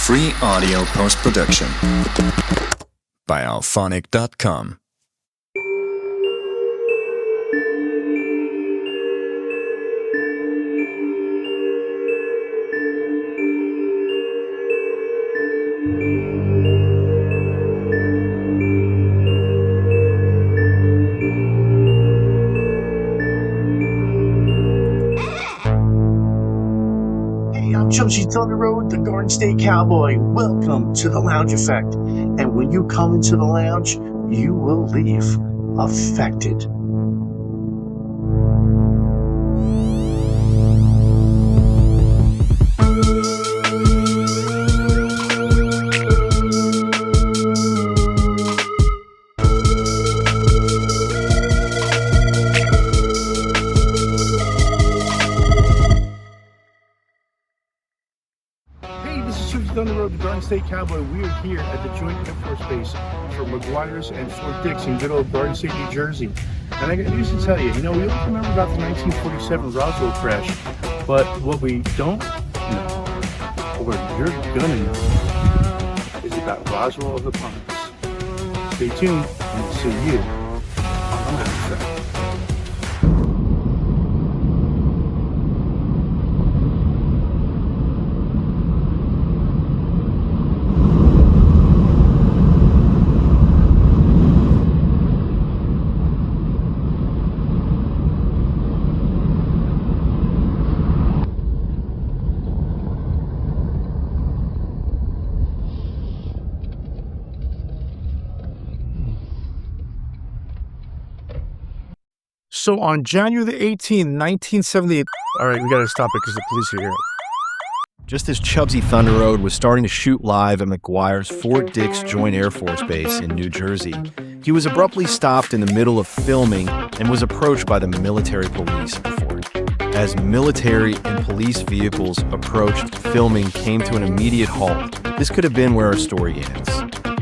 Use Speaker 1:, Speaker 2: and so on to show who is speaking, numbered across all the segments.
Speaker 1: Free audio post-production by alphonic.com.
Speaker 2: Chumsey's on the road, the Garden State Cowboy. Welcome to the Lounge Effect. And when you come into the lounge, you will leave affected.
Speaker 3: On the road to Garden State Cowboy. We are here at the Joint Air Force Base for McGuire's and Fort Dix in good old Garden State, New Jersey. And I got news to tell you. We all remember about the 1947 Roswell crash, but what we don't know, or you're gonna know, is about Roswell of the Pines. Stay tuned, and we'll see you on the Lounge Effect. So on January the 18th, 1978... All right, we got to stop it because the police are here.
Speaker 4: Just as Chubsy Thunder Road was starting to shoot live at McGuire's Fort Dix Joint Air Force Base in New Jersey, he was abruptly stopped in the middle of filming and was approached by the military police before it. As military and police vehicles approached, filming came to an immediate halt. This could have been where our story ends.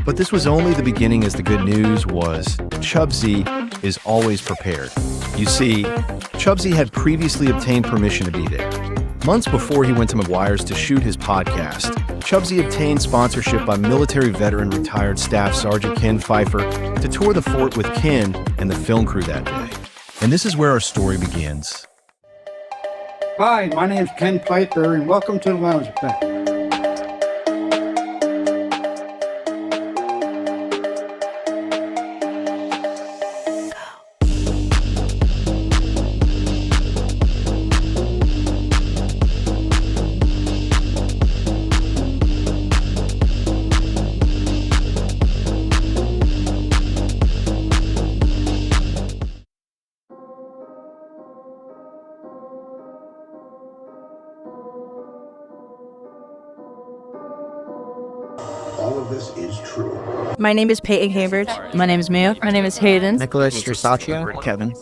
Speaker 4: But this was only the beginning, as the good news was Chubsy is always prepared. You see, Chubsy had previously obtained permission to be there. Months before he went to McGuire's to shoot his podcast, Chubsy obtained sponsorship by military veteran retired Staff Sergeant Ken Pfeifer to tour the fort with Ken and the film crew that day. And this is where our story begins.
Speaker 5: Hi, my name is Ken Pfeifer, and welcome to the Lounge Effect.
Speaker 2: All of this is true.
Speaker 6: My name is Peyton Cambridge.
Speaker 7: My name is Mia.
Speaker 6: My name is Hayden.
Speaker 8: Nicholas Tristaccio.
Speaker 4: Kevin.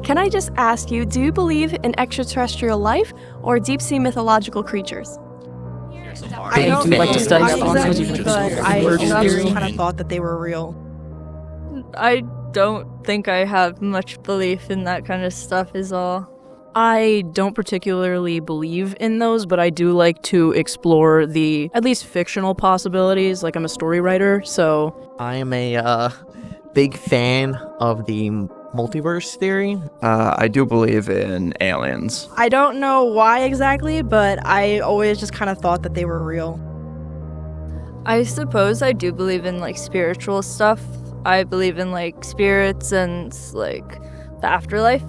Speaker 6: Can I just ask you, do you believe in extraterrestrial life or deep-sea mythological creatures?
Speaker 7: I don't like to study up on
Speaker 6: them, but I
Speaker 7: just
Speaker 6: kind of thought that they were real.
Speaker 7: I don't think I have much belief in that kind of stuff is all.
Speaker 9: I don't particularly believe in those, but I do like to explore the, at least fictional possibilities, like I'm a story writer, so...
Speaker 8: I am a big fan of the multiverse theory.
Speaker 10: I do believe in aliens.
Speaker 6: I don't know why exactly, but I always just kind of thought that they were real.
Speaker 7: I suppose I do believe in, spiritual stuff. I believe in, spirits and, the afterlife.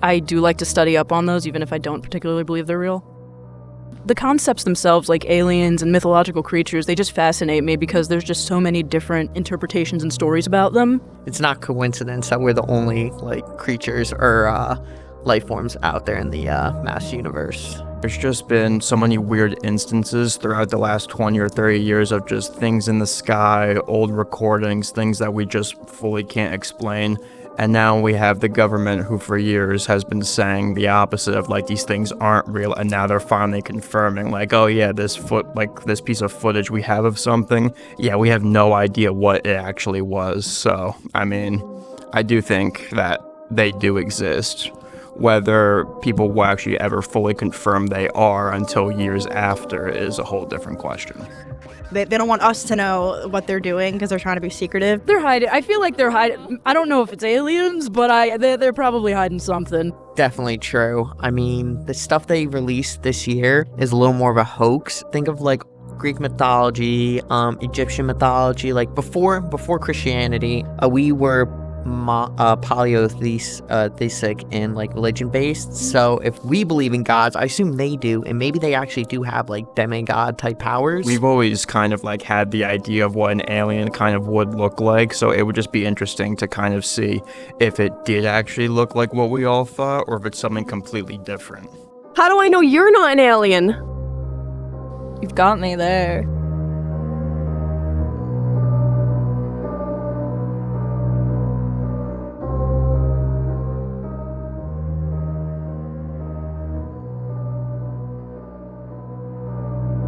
Speaker 9: I do like to study up on those, even if I don't particularly believe they're real. The concepts themselves, like aliens and mythological creatures, they just fascinate me because there's just so many different interpretations and stories about them.
Speaker 8: It's not coincidence that we're the only, creatures or life forms out there in the mass universe.
Speaker 10: There's just been so many weird instances throughout the last 20 or 30 years of just things in the sky, old recordings, things that we just fully can't explain. And now we have the government who for years has been saying the opposite of these things aren't real, and now they're finally confirming oh yeah, this piece of footage we have of something, yeah, we have no idea what it actually was. So I mean, I do think that they do exist. Whether people will actually ever fully confirm they are until years after is a whole different question.
Speaker 11: They don't want us to know what they're doing because they're trying to be secretive.
Speaker 9: They're hiding. I feel like they're hiding. I don't know if it's aliens, but they're probably hiding something.
Speaker 8: Definitely true. I mean, the stuff they released this year is a little more of a hoax. Think of like Greek mythology, Egyptian mythology. Like before Christianity, we were polytheistic and like religion based. So if we believe in gods, I assume they do, and maybe they actually do have like demigod type powers.
Speaker 10: We've always kind of like had the idea of what an alien kind of would look like, so it would just be interesting to kind of see if it did actually look like what we all thought or if it's something completely different.
Speaker 6: How do I know you're not an alien?
Speaker 7: You've got me there.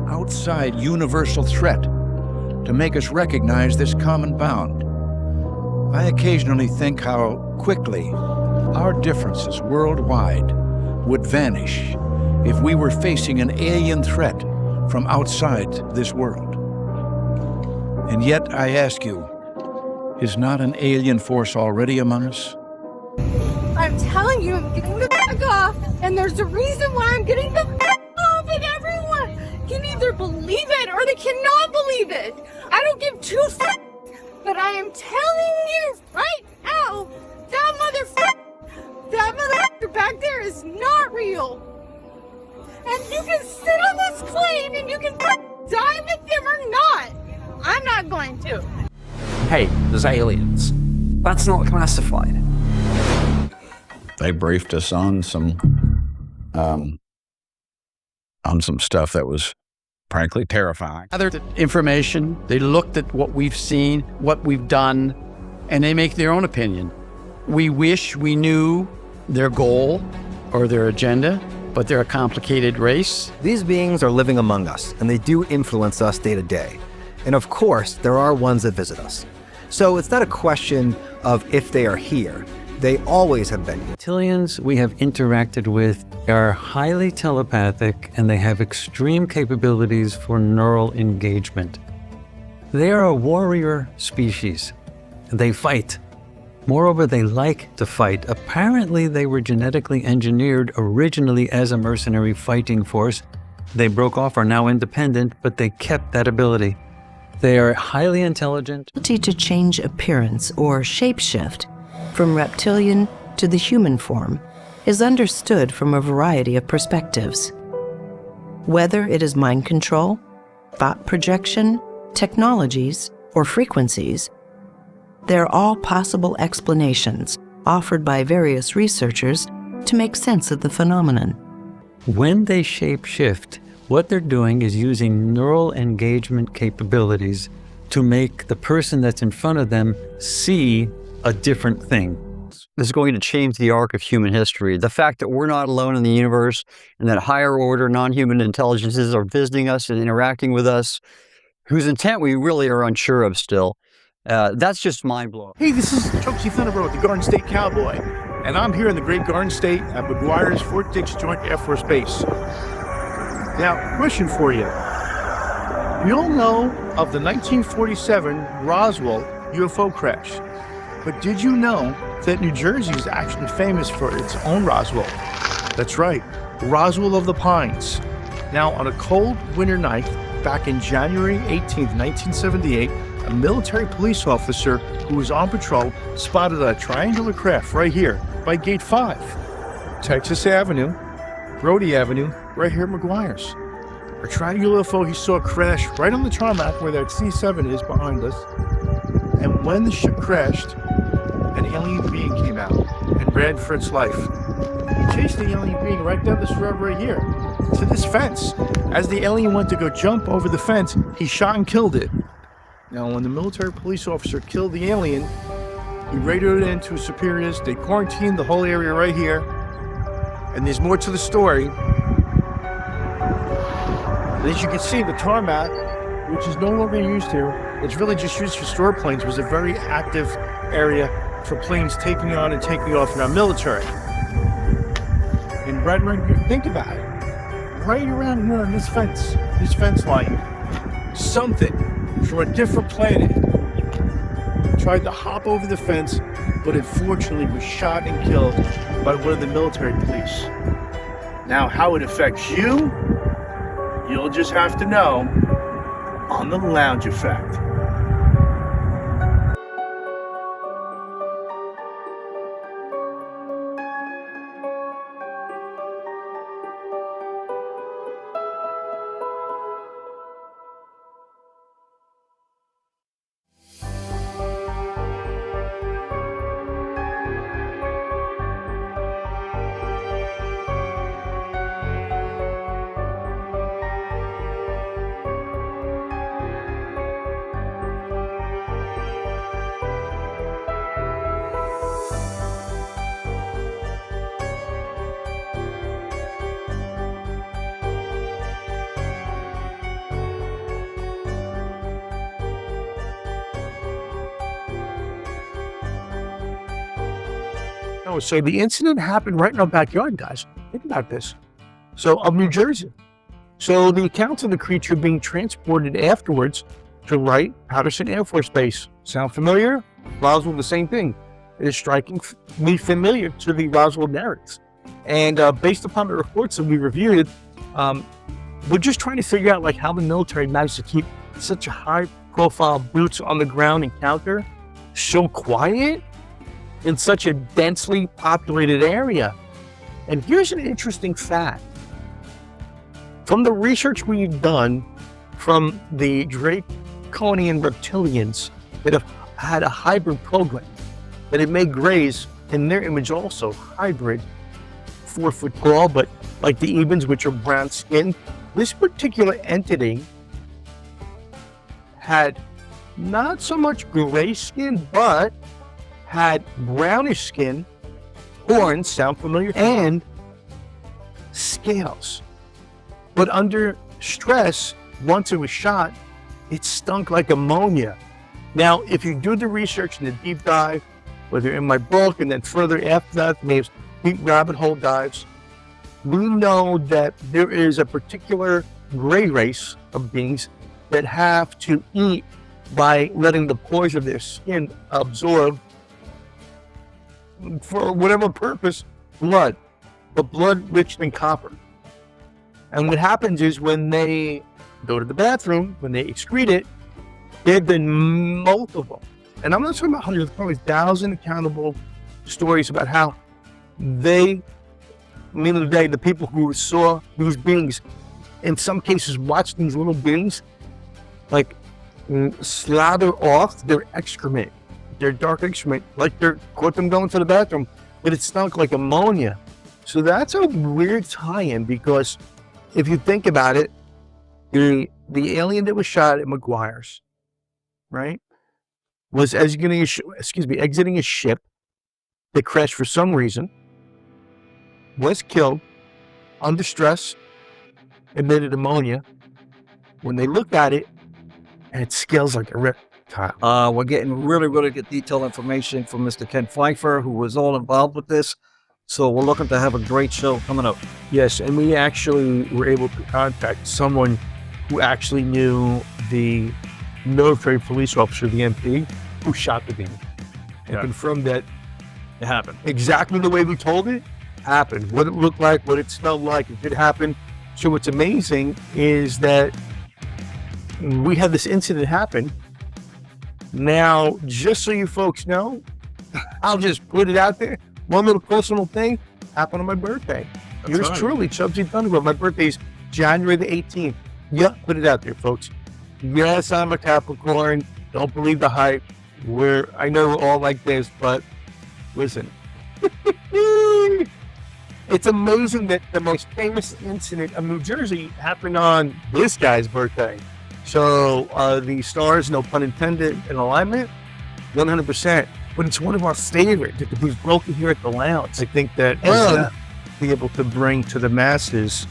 Speaker 12: Outside universal threat to make us recognize this common bound. I occasionally think how quickly our differences worldwide would vanish if we were facing an alien threat from outside this world. And yet I ask you, is not an alien force already among us?
Speaker 13: I'm telling you, I'm getting the f*** off, and there's a reason why I'm getting the f*** off, and everyone can either believe it or they cannot believe it. I don't give two f***, but I am telling you right now, that motherfucker back there is not real. And you can sit on this plane and you can die with them or not. I'm not going to.
Speaker 14: Hey, there's aliens. That's not classified.
Speaker 12: They briefed us on some stuff that was frankly terrifying.
Speaker 5: Other information, they looked at what we've seen, what we've done, and they make their own opinion. We wish we knew their goal or their agenda, but they're a complicated race.
Speaker 4: These beings are living among us, and they do influence us day to day. And of course, there are ones that visit us. So it's not a question of if they are here. They always have been.
Speaker 15: Reptilians we have interacted with are highly telepathic, and they have extreme capabilities for neural engagement. They are a warrior species. They fight. Moreover, they like to fight. Apparently, they were genetically engineered originally as a mercenary fighting force. They broke off, are now independent, but they kept that ability. They are highly intelligent.
Speaker 16: Ability to change appearance or shapeshift from reptilian to the human form is understood from a variety of perspectives. Whether it is mind control, thought projection, technologies, or frequencies, they're all possible explanations offered by various researchers to make sense of the phenomenon.
Speaker 15: When they shapeshift, what they're doing is using neural engagement capabilities to make the person that's in front of them see a different thing.
Speaker 17: This is going to change the arc of human history. The fact that we're not alone in the universe and that higher order non-human intelligences are visiting us and interacting with us, whose intent we really are unsure of still. That's just mind-blowing.
Speaker 3: Hey, this is Chokesy Thunderbird, the Garden State Cowboy, and I'm here in the Great Garden State at McGuire's Fort Dix Joint Air Force Base. Now, question for you. We all know of the 1947 Roswell UFO crash, but did you know that New Jersey is actually famous for its own Roswell? That's right, Roswell of the Pines. Now, on a cold winter night back in January 18th, 1978, a military police officer who was on patrol spotted a triangular craft right here by Gate 5, Texas Avenue, Brody Avenue, right here at McGuire's. A triangular UFO he saw crash right on the tarmac where that C-7 is behind us. And when the ship crashed, an alien being came out and ran for its life. He chased the alien being right down this road right here to this fence. As the alien went to go jump over the fence, he shot and killed it. Now, when the military police officer killed the alien, he radioed it in to his superiors. They quarantined the whole area right here. And there's more to the story. And as you can see, the tarmac, which is no longer used here, it's really just used for store planes, was a very active area for planes taking on and taking off in our military. right around here. Think about it. Right around here on this fence line, something from a different planet tried to hop over the fence, but unfortunately was shot and killed by one of the military police. Now, how it affects you, you'll just have to know on the Lounge Effect. So the incident happened right in our backyard, guys. Think about this. So, of New Jersey. So the accounts of the creature being transported afterwards to Wright-Patterson Air Force Base. Sound familiar? Roswell, the same thing. It is strikingly familiar to the Roswell narratives. And based upon the reports that we reviewed, we're just trying to figure out like how the military managed to keep such a high-profile boots on the ground encounter so quiet in such a densely populated area. And here's an interesting fact. From the research we've done from the Draconian reptilians that have had a hybrid program, that it may graze, in their image also, hybrid, 4 foot tall, but like the Ebens, which are brown skinned, this particular entity had not so much gray skin, but had brownish skin, horns, sound familiar, and scales. But under stress, once it was shot, it stunk like ammonia. Now, if you do the research and the deep dive, whether in my book and then further after that, maybe deep rabbit hole dives, we know that there is a particular gray race of beings that have to eat by letting the pores of their skin absorb, for whatever purpose, blood, but blood rich in copper. And what happens is when they go to the bathroom, when they excrete it, there have been multiple, and I'm not talking about hundreds, probably 1,000 accountable stories about how they, at the end of the day, the people who saw these beings, in some cases watched these little beings like slather off their excrement, their dark excrement, like they're caught them going to the bathroom, but it stunk like ammonia. So that's a weird tie-in, because if you think about it, the alien that was shot at McGuire's, right, was exiting a ship that crashed for some reason, was killed under stress, emitted ammonia. When they looked at it, and it scales like a reptile.
Speaker 14: We're getting really good detailed information from Mr. Ken Pfeifer, who was all involved with this. So we're looking to have a great show coming up.
Speaker 3: Yes, and we actually were able to contact someone who actually knew the military police officer, the MP, who shot the being, and confirmed that
Speaker 14: it happened.
Speaker 3: Exactly the way we told it happened. What it looked like, what it smelled like, it did happen. So what's amazing is that we had this incident happen. Now, just so you folks know, I'll just put it out there. One little personal thing happened on my birthday. Yours truly, Chubsy Thunderbolt. My birthday's January the 18th. Yeah, put it out there, folks. Yes, I'm a Capricorn. Don't believe the hype. I know we're all like this, but listen. It's amazing that the most famous incident of New Jersey happened on this guy's birthday. So the stars, no pun intended, in alignment, 100%. But it's one of our favorites. It was broken here at the Lounge. I think that be able to bring to the masses,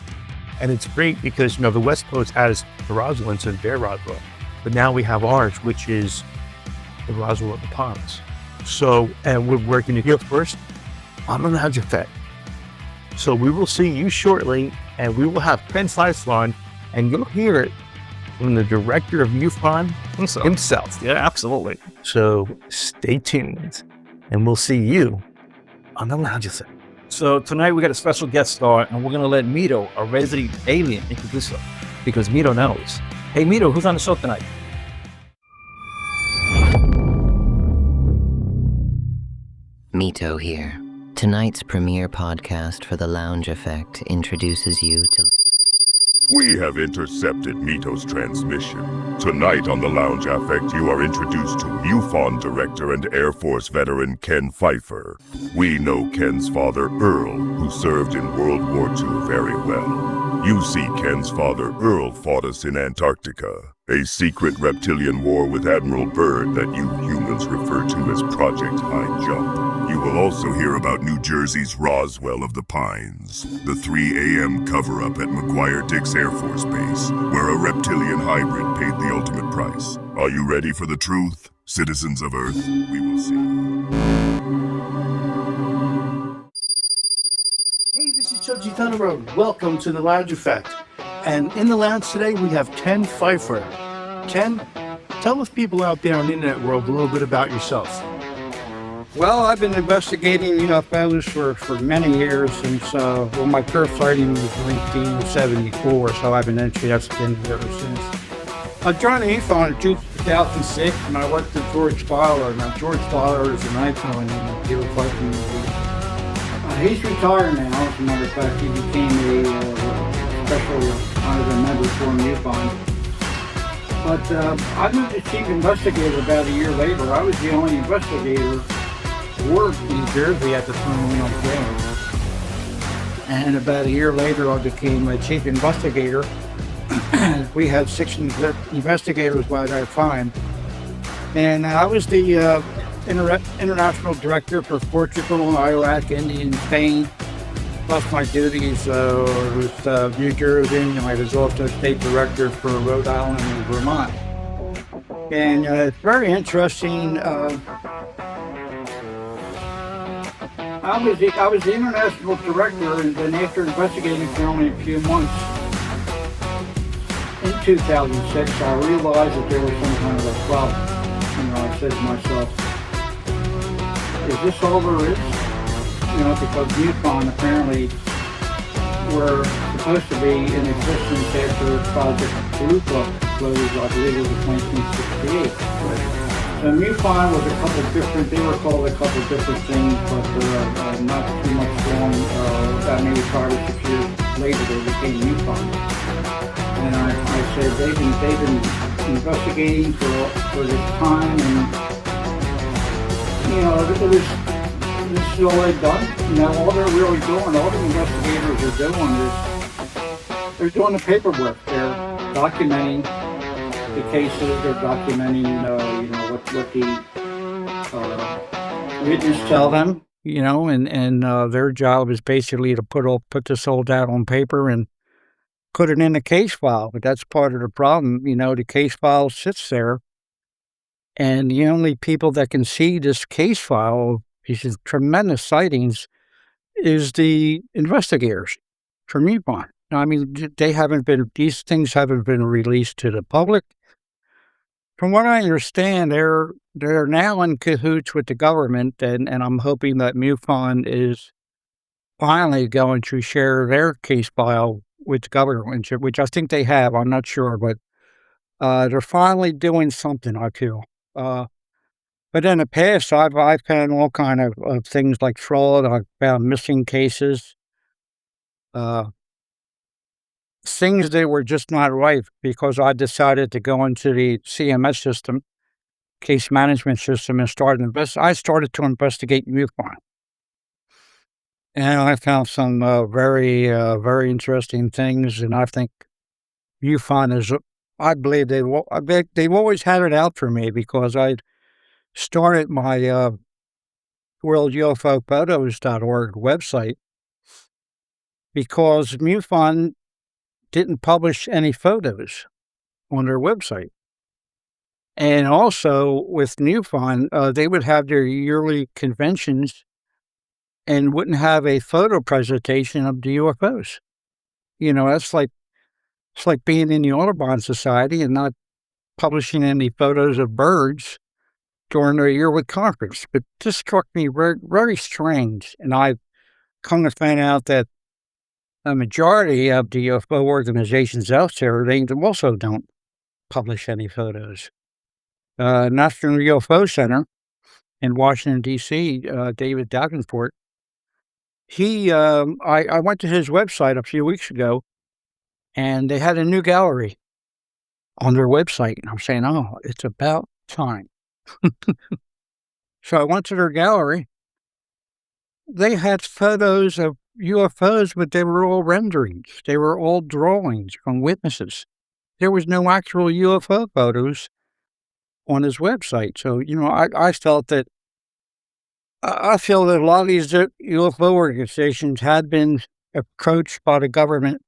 Speaker 3: and it's great because the West Coast has the Roswell incident, their Roswell, but now we have ours, which is the Roswell at the Ponds. So, and we're working to here first on the Lounge Effect. So we will see you shortly, and we will have Ken Pfeifer on, and you'll hear it from the director of MUFON himself.
Speaker 14: Yeah, absolutely.
Speaker 3: So stay tuned, and we'll see you on the Lounge Effect.
Speaker 14: So tonight we got a special guest star, and we're going to let Mito, a resident alien, introduce him, because Mito knows. Hey, Mito, who's on the show tonight?
Speaker 18: Mito here. Tonight's premiere podcast for The Lounge Effect introduces you to...
Speaker 19: We have intercepted Mito's transmission. Tonight on The Lounge Affect, you are introduced to MUFON director and Air Force veteran Ken Pfeifer. We know Ken's father, Earl, who served in World War II very well. You see, Ken's father, Earl, fought us in Antarctica, a secret reptilian war with Admiral Byrd that you humans refer to as Project Highjump. You will also hear about New Jersey's Roswell of the Pines, the 3 a.m. cover-up at McGuire-Dix Air Force Base, where a reptilian hybrid paid the ultimate price. Are you ready for the truth, citizens of Earth? We will see.
Speaker 3: Hey, this is Chubbsy Thunder Road. Welcome to the Lounge Effect. And in the lounge today, we have Ken Pfeifer. Ken, tell the people out there in the internet world a little bit about yourself.
Speaker 20: Well, I've been investigating UFOs for many years since, my first sighting was 1974, so I've been investigating ever since. I joined the MUFON in 2006, and I worked with George Fowler. Now, George Fowler is an icon in the UFO community. He's retired now. As a matter of fact, he became a special honorary member for MUFON. But I was the chief investigator about a year later. I was the only investigator worked in New Jersey at the time when I was there. And about a year later, I became a chief investigator. We had 6 investigators by that time. And I was the international director for Portugal, Iraq, India, and Spain. Plus my duties was New Jersey, and I was also state director for Rhode Island and Vermont. And it's very interesting. I was the international director, and then after investigating for only a few months, in 2006, I realized that there was some kind of a problem. I said to myself, is this all there is? Because MUFON apparently were supposed to be in existence after Project Blue Book closed, I believe it was 1968. So MUFON was a couple different, they were called a couple different things, but not too much long, about maybe 5 or 6 years later they became MUFON. And I said they've been investigating for this time, and this is all they've done. Now all they're really doing, all the investigators are doing is they're doing the paperwork. They're documenting the cases, they're documenting, what the witnesses tell them, and their job is basically to put this all down on paper and put it in a case file. But that's part of the problem, the case file sits there, and the only people that can see this case file, these tremendous sightings, is the investigators from MUFON. I mean, these things haven't been released to the public. From what I understand, they're now in cahoots with the government, and I'm hoping that MUFON is finally going to share their case file with the government, which I think they have. I'm not sure, but they're finally doing something, I feel. But in the past, I've found all kind of things like fraud. I've found missing cases. Things that were just not right, because I decided to go into the CMS system, case management system, and I started to investigate MUFON. And I found some very, very interesting things, and I think MUFON is, I believe they've always had it out for me, because I started my worldufophotos.org website because MUFON didn't publish any photos on their website. And also with MUFON, they would have their yearly conventions and wouldn't have a photo presentation of the UFOs. It's like being in the Audubon Society and not publishing any photos of birds during their yearly conference. But this struck me very, very strange, and I've come to find out that a majority of the UFO organizations out there, they also don't publish any photos. National UFO Center in Washington, D.C., David Davenport, I went to his website a few weeks ago, and they had a new gallery on their website. And I'm saying, oh, it's about time. So I went to their gallery. They had photos of UFOs, but they were all renderings. They were all drawings from witnesses. There was no actual UFO photos on his website. So, I feel that a lot of these UFO organizations had been approached by the government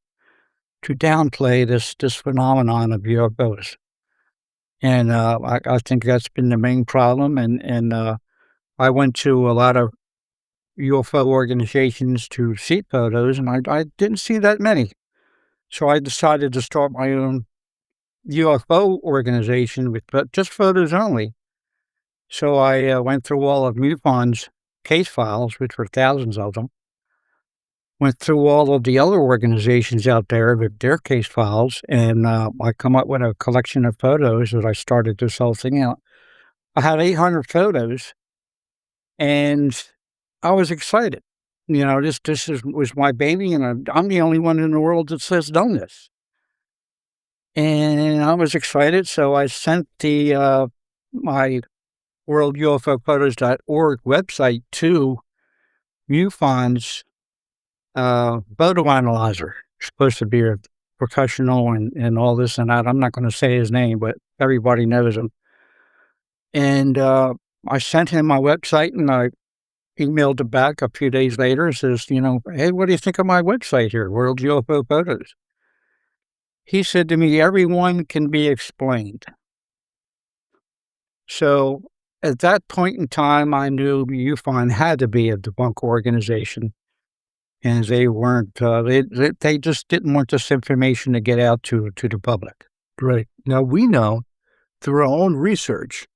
Speaker 20: to downplay this phenomenon of UFOs. And I think that's been the main problem. And I went to a lot of UFO organizations to see photos, and I didn't see that many. So I decided to start my own UFO organization with just photos only. So I went through all of MUFON's case files, which were thousands of them, went through all of the other organizations out there with their case files, and I come up with a collection of photos that I started this whole thing out. I had 800 photos, and I was excited. This was my baby, and I'm the only one in the world that says done this. And I was excited, so I sent the my worldufophotos.org website to MUFON's photo analyzer. It's supposed to be a professional and all this and that. I'm not going to say his name, but everybody knows him. And I sent him my website, and I emailed him back a few days later and says, hey, what do you think of my website here, World UFO Photos? He said to me, everyone can be explained. So at that point in time, I knew MUFON had to be a debunk organization, and they weren't. They just didn't want this information to get out to the public.
Speaker 3: Right. Now, we know through our own research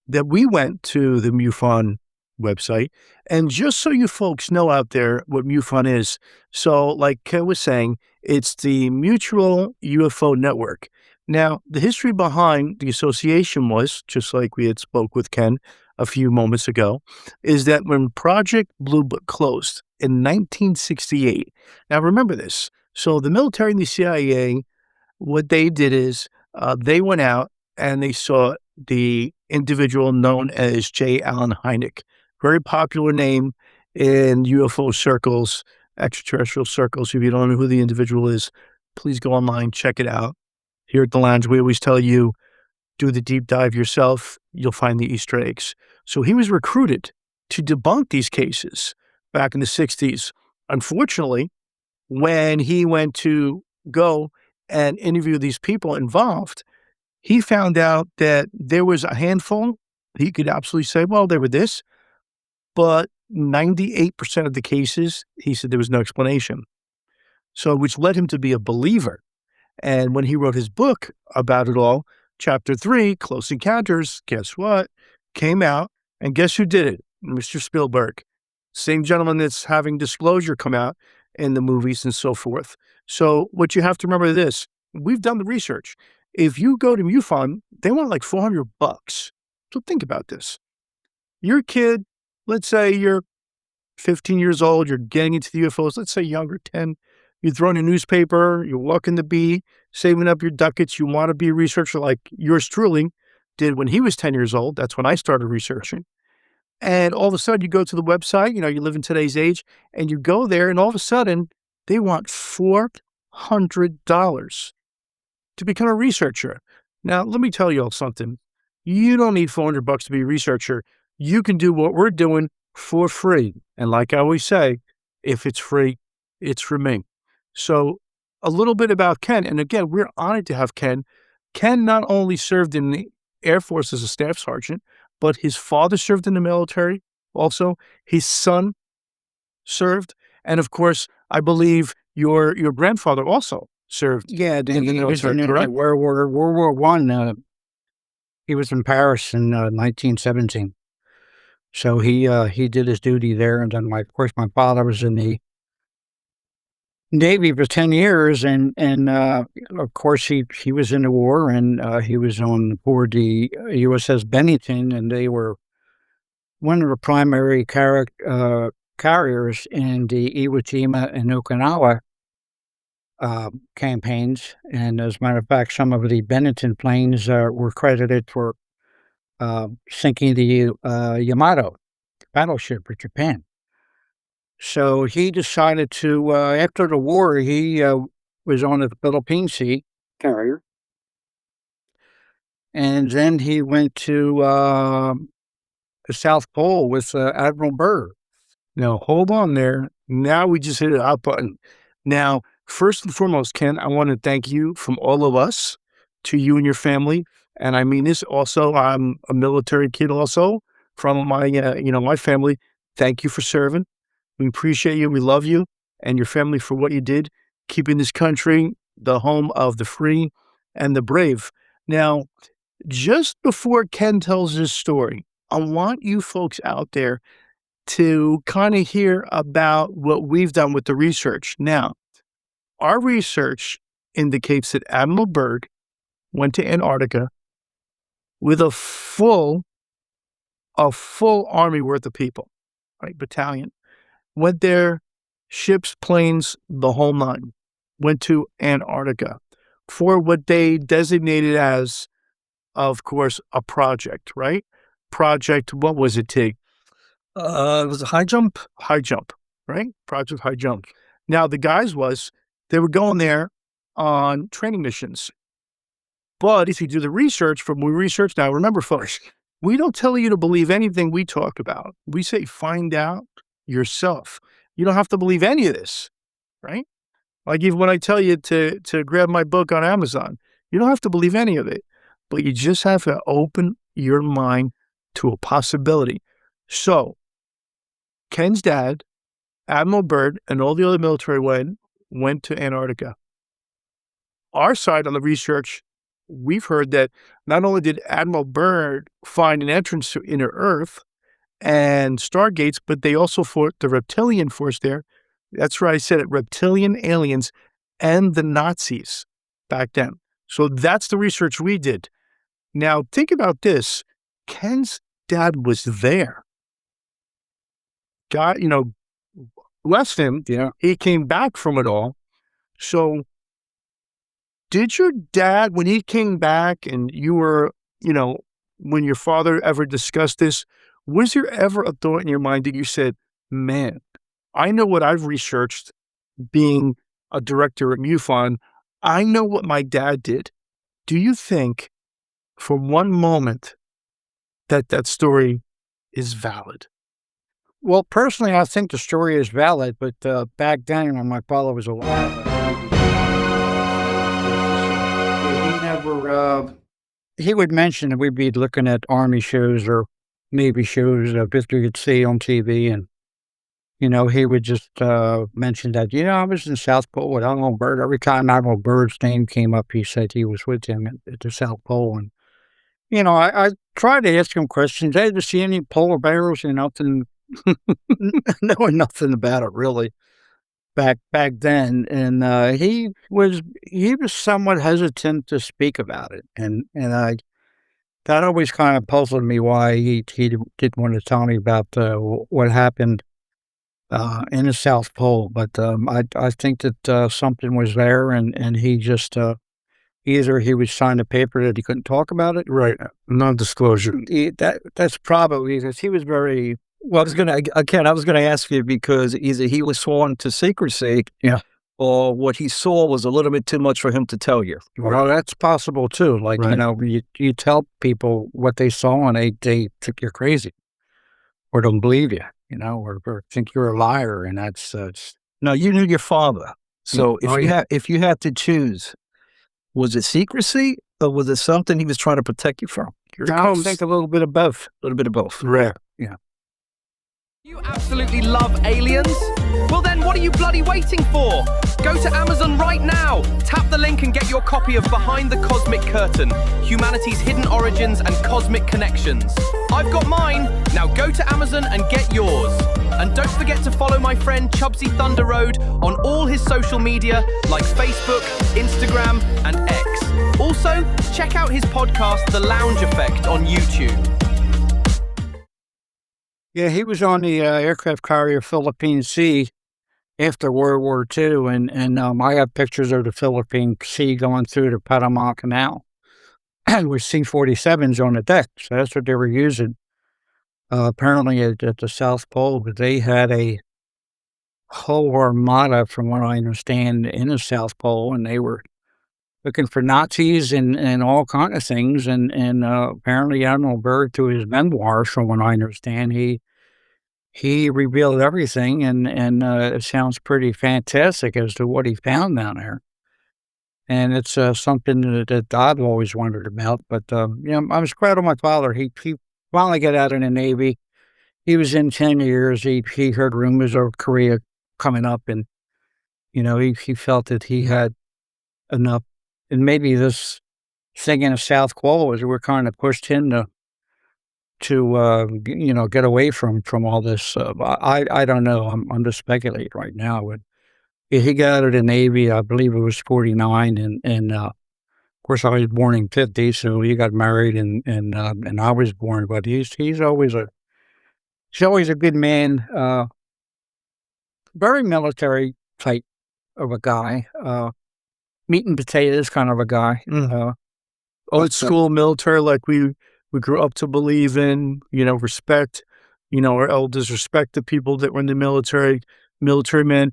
Speaker 3: that we went to the MUFON website, and just so you folks know out there what MUFON is, so like Ken was saying, it's the Mutual UFO Network. Now, the history behind the association was, just like we had spoke with Ken a few moments ago, is that when Project Blue Book closed in 1968, now remember this, so the military and the CIA, what they did is they went out and they saw the individual known as J. Allen Hynek, very popular name in UFO circles, extraterrestrial circles. If you don't know who the individual is, please go online, check it out. Here at the lounge, we always tell you, do the deep dive yourself. You'll find the Easter eggs. So he was recruited to debunk these cases back in the 60s. Unfortunately, when he went to go and interview these people involved, he found out that there was a handful. He could absolutely say, well, they were this, but 98% of the cases, he said there was no explanation. So, which led him to be a believer. And when he wrote his book about it all, Chapter 3, Close Encounters, guess what? Came out, and guess who did it? Mr. Spielberg. Same gentleman that's having Disclosure come out in the movies and so forth. So what you have to remember is this. We've done the research. If you go to MUFON, they want like $400. So think about this. You're a kid, let's say you're 15 years old, you're getting into the UFOs, let's say younger, 10. You're throwing a newspaper, you're walking the beat, saving up your ducats. You want to be a researcher like yours truly did when he was 10 years old. That's when I started researching. And all of a sudden you go to the website, you live in today's age, and you go there, and all of a sudden they want $400 to become a researcher. Now, let me tell you all something. You don't need $400 to be a researcher. You can do what we're doing for free. And like I always say, if it's free, it's for me. So a little bit about Ken. And again, we're honored to have Ken. Ken not only served in the Air Force as a staff sergeant, but his father served in the military also. His son served, and of course, I believe your grandfather also served.
Speaker 20: Yeah,
Speaker 3: in the military, correct?
Speaker 20: World War One. He was in Paris in 1917. So he did his duty there, and then of course my father was in the Navy for 10 years, and of course he was in the war, and he was on board the USS Bennington, and they were one of the primary carriers in the Iwo Jima and Okinawa campaigns. And as a matter of fact, some of the Bennington planes were credited for sinking the Yamato battleship for Japan. So he decided to, after the war, he was on the Philippine Sea carrier. And then he went to the South Pole with Admiral Byrd.
Speaker 3: Now, hold on there. Now we just hit a hot button. Now, first and foremost, Ken, I want to thank you from all of us to you and your family. And I mean this also, I'm a military kid also from my, my family. Thank you for serving. We appreciate you. We love you and your family for what you did, keeping this country the home of the free and the brave. Now, just before Ken tells his story, I want you folks out there to kind of hear about what we've done with the research. Now, our research indicates that Admiral Byrd went to Antarctica with a full army worth of people, right? Battalion. Went there, ships, planes, the whole nine. Went to Antarctica for what they designated as, of course, a project, right? Project, what was it, Tig?
Speaker 14: It was a Highjump.
Speaker 3: Highjump, right? Project Highjump. Now, the guys they were going there on training missions. But if you do the research from we research now, remember, folks, we don't tell you to believe anything we talk about. We say find out yourself. You don't have to believe any of this, right? Like even when I tell you to grab my book on Amazon, you don't have to believe any of it, but you just have to open your mind to a possibility. So, Ken's dad, Admiral Byrd, and all the other military went to Antarctica. Our side on the research, we've heard that not only did Admiral Byrd find an entrance to inner Earth and stargates, but they also fought the reptilian force there. That's right, I said it, reptilian aliens and the Nazis back then. So that's the research we did. Now, think about this. Ken's dad was there. God, bless him. Yeah. He came back from it all. So did your dad, when he came back and you were, when your father ever discussed this, was there ever a thought in your mind that you said, man, I know what I've researched being a director at MUFON. I know what my dad did. Do you think for one moment that story is valid?
Speaker 20: Well, personally, I think the story is valid, but back then when my father was alive, he would mention that we'd be looking at Army shows or Navy shows that we could see on TV, and he would just mention that, I was in South Pole with Admiral Byrd. Every time Admiral Byrd's name came up, he said he was with him at the South Pole. And, I tried to ask him questions. Hey, did you see any polar bears? Nothing, knowing nothing about it, really, back then. And he was somewhat hesitant to speak about it. And that always kind of puzzled me why he didn't want to tell me about what happened in the South Pole. But I think that something was there, and he just either he was signed a paper that he couldn't talk about it,
Speaker 3: right? Non-disclosure.
Speaker 20: That's probably because he was very.
Speaker 14: Well, I was gonna ask you because either he was sworn to secrecy,
Speaker 20: yeah,
Speaker 14: or what he saw was a little bit too much for him to tell you.
Speaker 20: Well, that's possible too. Like,
Speaker 14: right.
Speaker 20: You tell people what they saw and they think you're crazy or don't believe you, or think you're a liar. And that's,
Speaker 14: now you knew your father. So if you had to choose, was it secrecy or was it something he was trying to protect you from?
Speaker 20: I think a little bit of both.
Speaker 14: A little bit of both.
Speaker 3: Rare.
Speaker 20: Yeah.
Speaker 21: You absolutely love aliens? Well then, what are you bloody waiting for? Go to Amazon right now, tap the link and get your copy of Behind the Cosmic Curtain, Humanity's Hidden Origins and Cosmic Connections. I've got mine, now go to Amazon and get yours. And don't forget to follow my friend Chubsy Thunder Road on all his social media like Facebook, Instagram and X. Also, check out his podcast, The Lounge Effect, on YouTube.
Speaker 20: Yeah, he was on the aircraft carrier Philippine Sea after World War II, and I have pictures of the Philippine Sea going through the Panama Canal with C-47s on the deck. So that's what they were using. Apparently at the South Pole, but they had a whole armada, from what I understand, in the South Pole, and they were looking for Nazis and all kinds of things. And apparently Admiral Byrd, through his memoirs, from what I understand, he revealed everything, and it sounds pretty fantastic as to what he found down there. And it's something that I've always wondered about. But I was proud of my father. He finally got out of the Navy. He was in 10 years. He heard rumors of Korea coming up, and he felt that he had enough. And maybe this thing in the South Pole was we're kind of pushed him to get away from all this. I don't know. I'm just speculating right now. But he got out of the Navy, I believe it was 49, and of course I was born in 50, so he got married, and I was born. But he's always a good man. Very military type of a guy. Meat and potatoes kind of a guy.
Speaker 3: Old school military, like we grew up to believe in, respect, our elders, respect the people that were in the military men.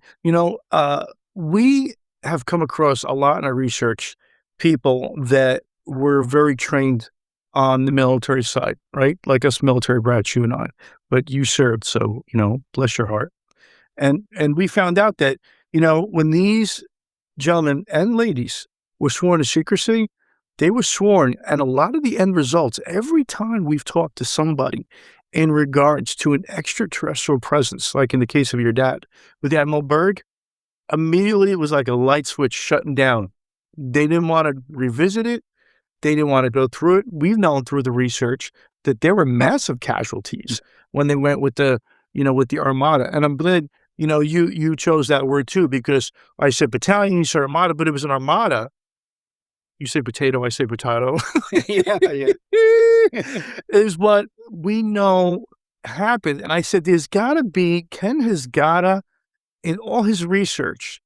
Speaker 3: We have come across a lot in our research, people that were very trained on the military side, right? Like us military brats, you and I, but you served, so, bless your heart. And we found out that, when these gentlemen and ladies were sworn to secrecy, they were sworn, and a lot of the end results, every time we've talked to somebody in regards to an extraterrestrial presence, like in the case of your dad with Admiral Byrd, immediately it was like a light switch shutting down. They didn't want to revisit it. They didn't want to go through it. We've known through the research that there were massive casualties when they went with the Armada. And I'm glad, you chose that word too, because I said battalion, you said Armada, but it was an Armada. You say potato, I say potato.
Speaker 20: Yeah.
Speaker 3: Is what we know happened. And I said, Ken has gotta, in all his research,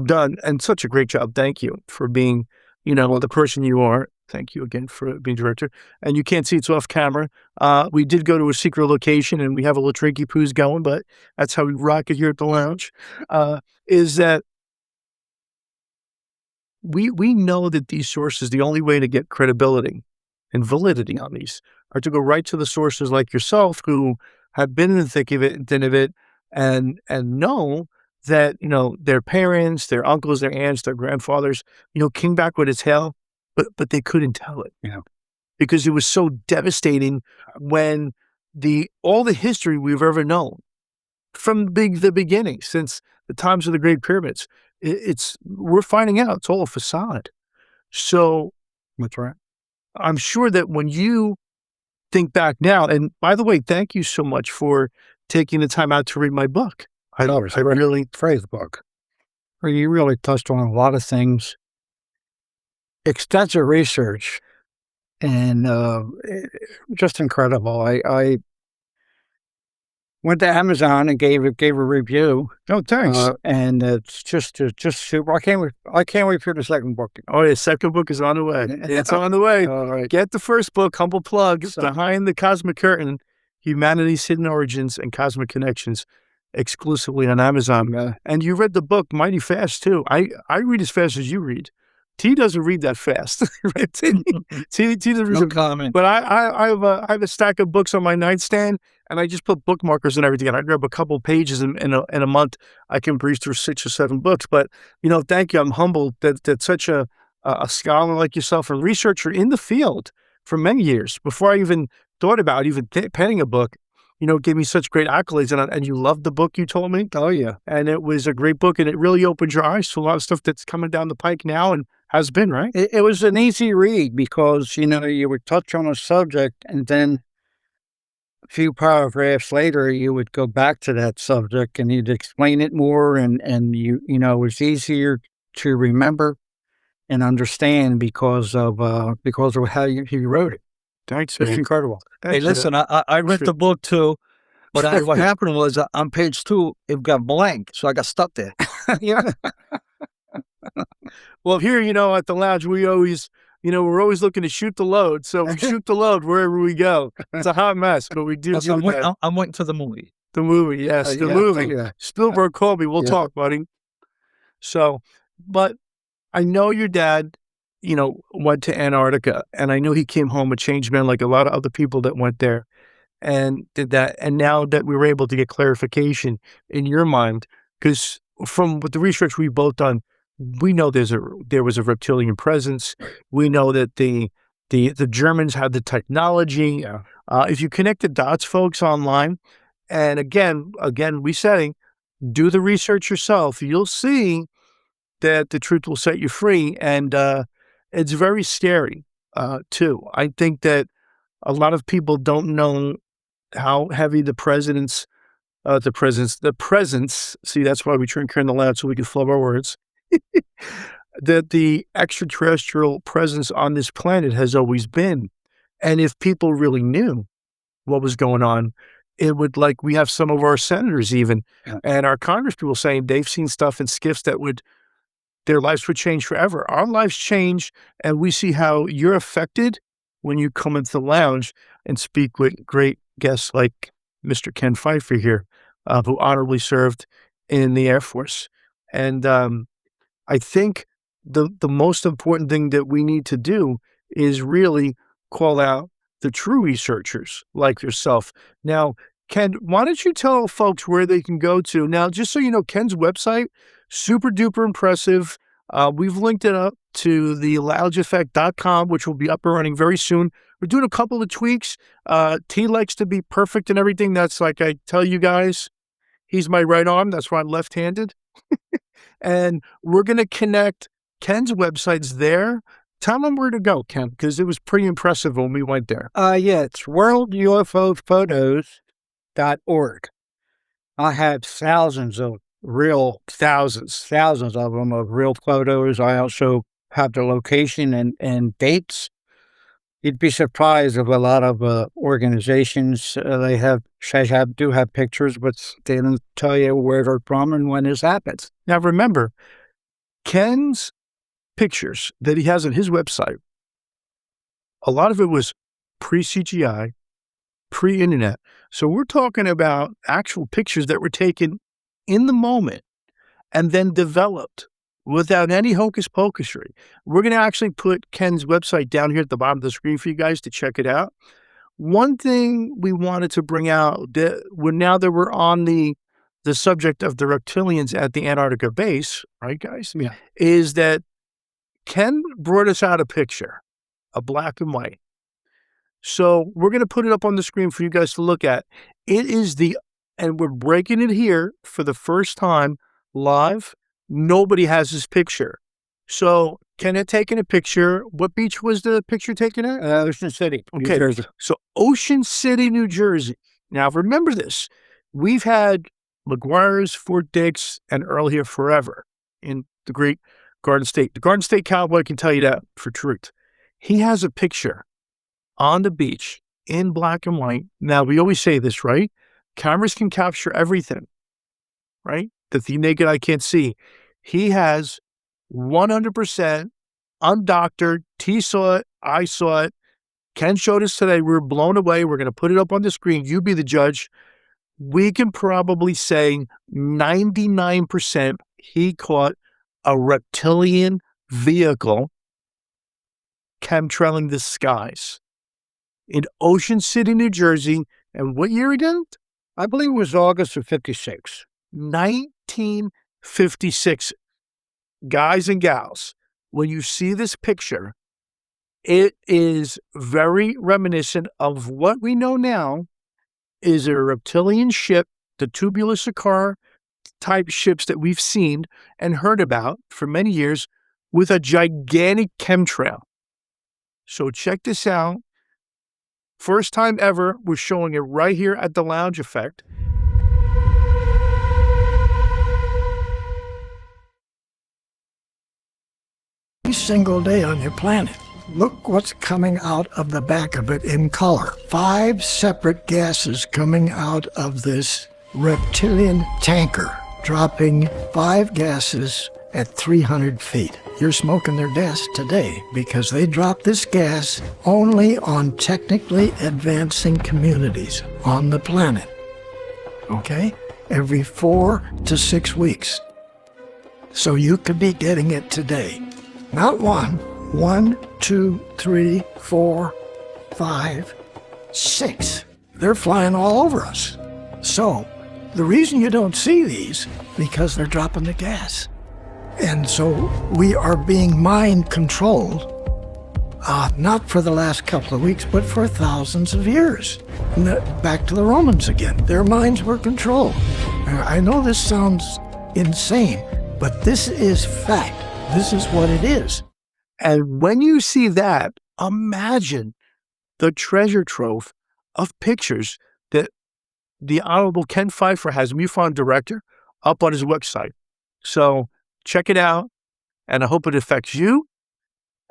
Speaker 3: done, and such a great job. Thank you for being, the person you are. Thank you again for being director. And you can't see it's off camera. We did go to a secret location, and we have a little trinky poos going, but that's how we rock it here at the lounge. Is that we know that these sources, the only way to get credibility and validity on these are to go right to the sources like yourself, who have been in the thick of it and thin of it, and know that, their parents, their uncles, their aunts, their grandfathers, came back with its hell, but they couldn't tell it, because it was so devastating when all the history we've ever known from the beginning, since the times of the Great Pyramids, we're finding out it's all a facade. So
Speaker 20: that's right.
Speaker 3: I'm sure that when you think back now, and by the way, thank you so much for taking the time out to read my book.
Speaker 20: I really praise the book. You really touched on a lot of things, extensive research, and just incredible. I went to Amazon and gave a review.
Speaker 3: Oh, thanks.
Speaker 20: And it's just super. I can't wait for the second book.
Speaker 3: Oh, the second book is on the way. It's on the way.
Speaker 20: All right.
Speaker 3: Get the first book, humble plug, Behind the Cosmic Curtain, Humanity's Hidden Origins and Cosmic Connections, exclusively on Amazon. And you read the book mighty fast too. I read as fast as you read. T doesn't read that fast. Right? T doesn't read.
Speaker 20: No comment.
Speaker 3: But I have a stack of books on my nightstand, and I just put bookmarkers and everything. And I grab a couple pages in a month. I can breeze through 6 or 7 books. But thank you. I'm humbled that such a scholar like yourself, a researcher in the field for many years, before I even thought about penning a book, gave me such great accolades, and you loved the book, you told me.
Speaker 20: Oh, yeah.
Speaker 3: And it was a great book, and it really opened your eyes to a lot of stuff that's coming down the pike now and has been, right?
Speaker 20: It was an easy read because, you would touch on a subject and then a few paragraphs later, you would go back to that subject and you'd explain it more, and it was easier to remember and understand because of how you wrote it.
Speaker 3: Thanks.
Speaker 20: It's incredible.
Speaker 14: Hey, listen, I read the book too, but what happened was on page 2, it got blank, so I got stuck there.
Speaker 3: Yeah. Well, here, at the lounge, we always, we're always looking to shoot the load. So we shoot the load wherever we go. It's a hot mess, but we do.
Speaker 14: I'm waiting for the movie.
Speaker 3: The movie, yes, the movie. Yeah. Spielberg called me. We'll talk, buddy. So, but I know your dad, went to Antarctica, and I know he came home a changed man, like a lot of other people that went there and did that. And now that we were able to get clarification in your mind, because from with the research we've both done, we know there was a reptilian presence. We know that the Germans had the technology.
Speaker 20: Yeah.
Speaker 3: If you connect the dots, folks, online, and again, we saying, do the research yourself. You'll see that the truth will set you free, and it's very scary too. I think that a lot of people don't know how heavy the presence. See, that's why we drink here in the lab so we can flow our words. That the extraterrestrial presence on this planet has always been. And if people really knew what was going on, it would, like, we have some of our senators even, and our congresspeople saying they've seen stuff in skiffs that their lives would change forever. Our lives change, and we see how you're affected when you come into the lounge and speak with great guests like Mr. Ken Pfeifer here, who honorably served in the Air Force. And I think the most important thing that we need to do is really call out the true researchers like yourself. Now, Ken, why don't you tell folks where they can go to? Now, just so you know, Ken's website, super duper impressive. We've linked it up to the loungeeffect.com, which will be up and running very soon. We're doing a couple of tweaks. T likes to be perfect and everything. That's like I tell you guys, he's my right arm. That's why I'm left-handed. And we're going to connect Ken's websites there. Tell them where to go, Ken, because it was pretty impressive when we went there.
Speaker 20: It's worldufophotos.org. I have thousands of them of real photos. I also have the location and dates. You'd be surprised of a lot of organizations. They do have pictures, but they don't tell you where they're from and when this happens.
Speaker 3: Now, remember, Ken's pictures that he has on his website, a lot of it was pre-CGI, pre-internet. So we're talking about actual pictures that were taken in the moment and then developed without any hocus pocusry. We're going to actually put Ken's website down here at the bottom of the screen for you guys to check it out. One thing we wanted to bring out, now that we're on the subject of the reptilians at the Antarctica base, right, guys?
Speaker 20: Yeah.
Speaker 3: Is that Ken brought us out a picture, a black and white. So we're going to put it up on the screen for you guys to look at. It is and we're breaking it here for the first time live. Nobody has this picture. So Ken had taken a picture. What beach was the picture taken at?
Speaker 20: Ocean City,
Speaker 3: okay.
Speaker 20: New Jersey.
Speaker 3: So Ocean City, New Jersey. Now remember this. We've had McGuire's, Fort Dix, and Earl here forever in the great Garden State. The Garden State Cowboy can tell you that for truth. He has a picture on the beach in black and white. Now, we always say this, right? Cameras can capture everything, right? That the naked eye can't see. He has 100% undoctored. T saw it. I saw it. Ken showed us today. We were blown away. We're going to put it up on the screen. You be the judge. We can probably say 99% he caught a reptilian vehicle chemtrailing the skies in Ocean City, New Jersey. And what year again?
Speaker 20: I believe it was August of 56.
Speaker 3: 1956. Guys and gals, when you see this picture, it is very reminiscent of what we know now is a reptilian ship, the tubular Sakar type ships that we've seen and heard about for many years, with a gigantic chemtrail. So check this out. First time ever, we're showing it right here at the Lounge Effect.
Speaker 1: Every single day on your planet, look what's coming out of the back of it in color. 5 separate gases coming out of this reptilian tanker, dropping 5 gases at 300 feet. You're smoking their gas today because they drop this gas only on technically advancing communities on the planet. Okay? Every 4 to 6 weeks. So you could be getting it today. Not 1, 2, 3, 4, 5, 6. They're flying all over us. So the reason you don't see these, because they're dropping the gas. And so we are being mind controlled, not for the last couple of weeks, but for thousands of years. And back to the Romans again. Their minds were controlled. I know this sounds insane, but this is fact. This is what it is.
Speaker 3: And when you see that, imagine the treasure trove of pictures that the Honorable Ken Pfeifer has, MUFON director, up on his website. So check it out, and I hope it affects you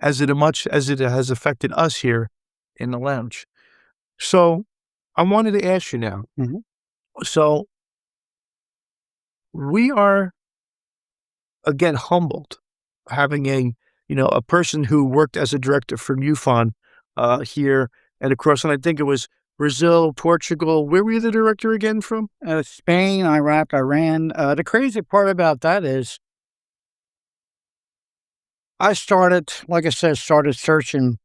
Speaker 3: as much as it has affected us here in the lounge. So I wanted to ask you now. So we are, again, humbled having a person who worked as a director for MUFON here and across, and I think it was Brazil, Portugal. Where were you the director again from?
Speaker 20: Spain, Iraq, Iran. The crazy part about that is I started searching,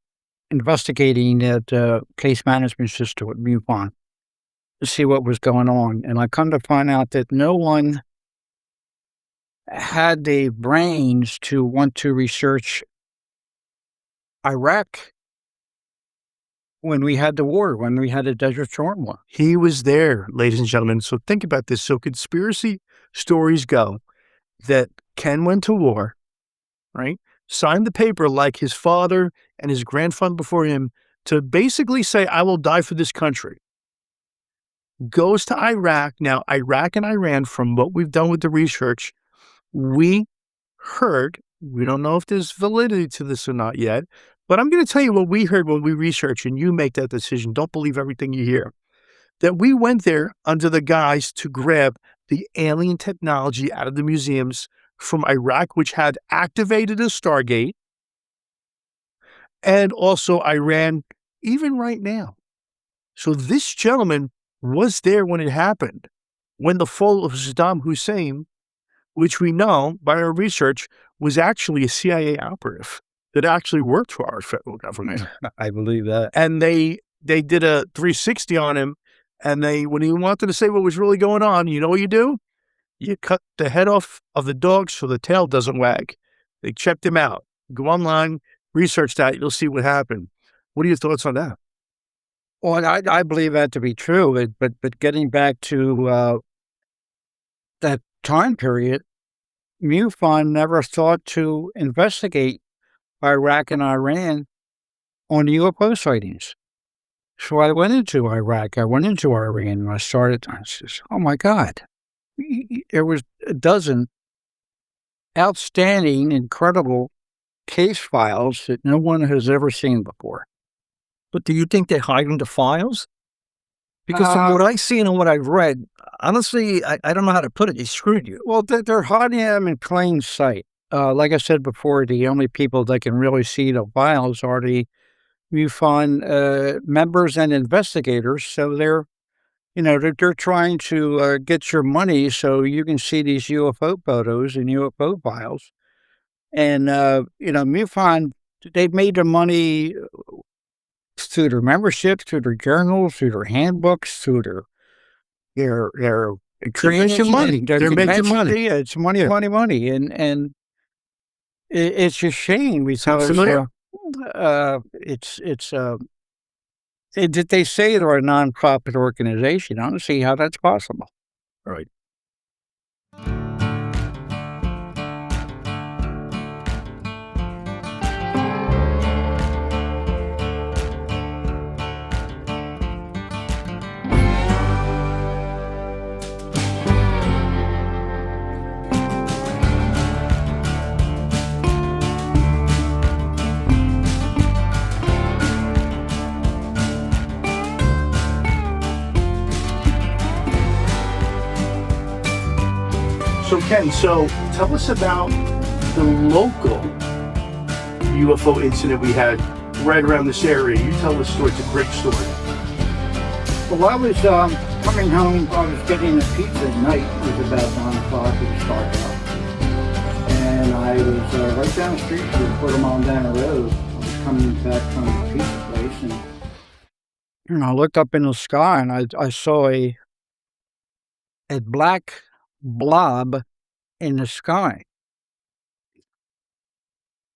Speaker 20: investigating the case management system at MUFON to see what was going on. And I come to find out that no one had the brains to want to research Iraq when we had the war, when we had the Desert Storm war.
Speaker 3: He was there, ladies and gentlemen. So think about this. So conspiracy stories go that Ken went to war, right? Signed the paper like his father and his grandfather before him to basically say, I will die for this country. Goes to Iraq. Now, Iraq and Iran, from what we've done with the research, we heard, we don't know if there's validity to this or not yet, but I'm going to tell you what we heard when we research, and you make that decision. Don't believe everything you hear. That we went there under the guise to grab the alien technology out of the museums from Iraq, which had activated a Stargate, and also Iran, even right now. So this gentleman was there when it happened, when the fall of Saddam Hussein, which we know by our research was actually a CIA operative that actually worked for our federal government.
Speaker 20: I believe that.
Speaker 3: And they did a 360 on him, and when he wanted to say what was really going on, you know what you do? You cut the head off of the dog so the tail doesn't wag. They checked him out. Go online, research that, you'll see what happened. What are your thoughts on that?
Speaker 20: Well, I believe that to be true, but getting back to that time period, MUFON never thought to investigate Iraq and Iran on the UFO sightings. So I went into Iraq, I went into Iran, and I said, oh my God, there was a dozen outstanding, incredible case files that no one has ever seen before.
Speaker 14: But do you think they're hiding the files? Because from what I've seen and what I've read, honestly, I don't know how to put it. They screwed you.
Speaker 20: Well, they're hiding them in plain sight. Like I said before, the only people that can really see the files are the MUFON members and investigators. So they're trying to get your money so you can see these UFO photos and UFO files. And, MUFON, they've made their money through their membership, through their journals, through their handbooks, through their
Speaker 3: creation money.
Speaker 20: They're making money. Yeah, it's money. And it's a shame because it's They say they're a non-profit organization. I don't see how that's possible.
Speaker 3: Right. So Ken, tell us about the local UFO incident we had right around this area. You tell the story. It's a great story.
Speaker 20: Well, I was coming home. I was getting a pizza at night. It was about 9 o'clock. It was dark out. And I was right down the street from Quarter Mile down the road. I was coming back from the pizza place. And I looked up in the sky and I saw a black blob in the sky.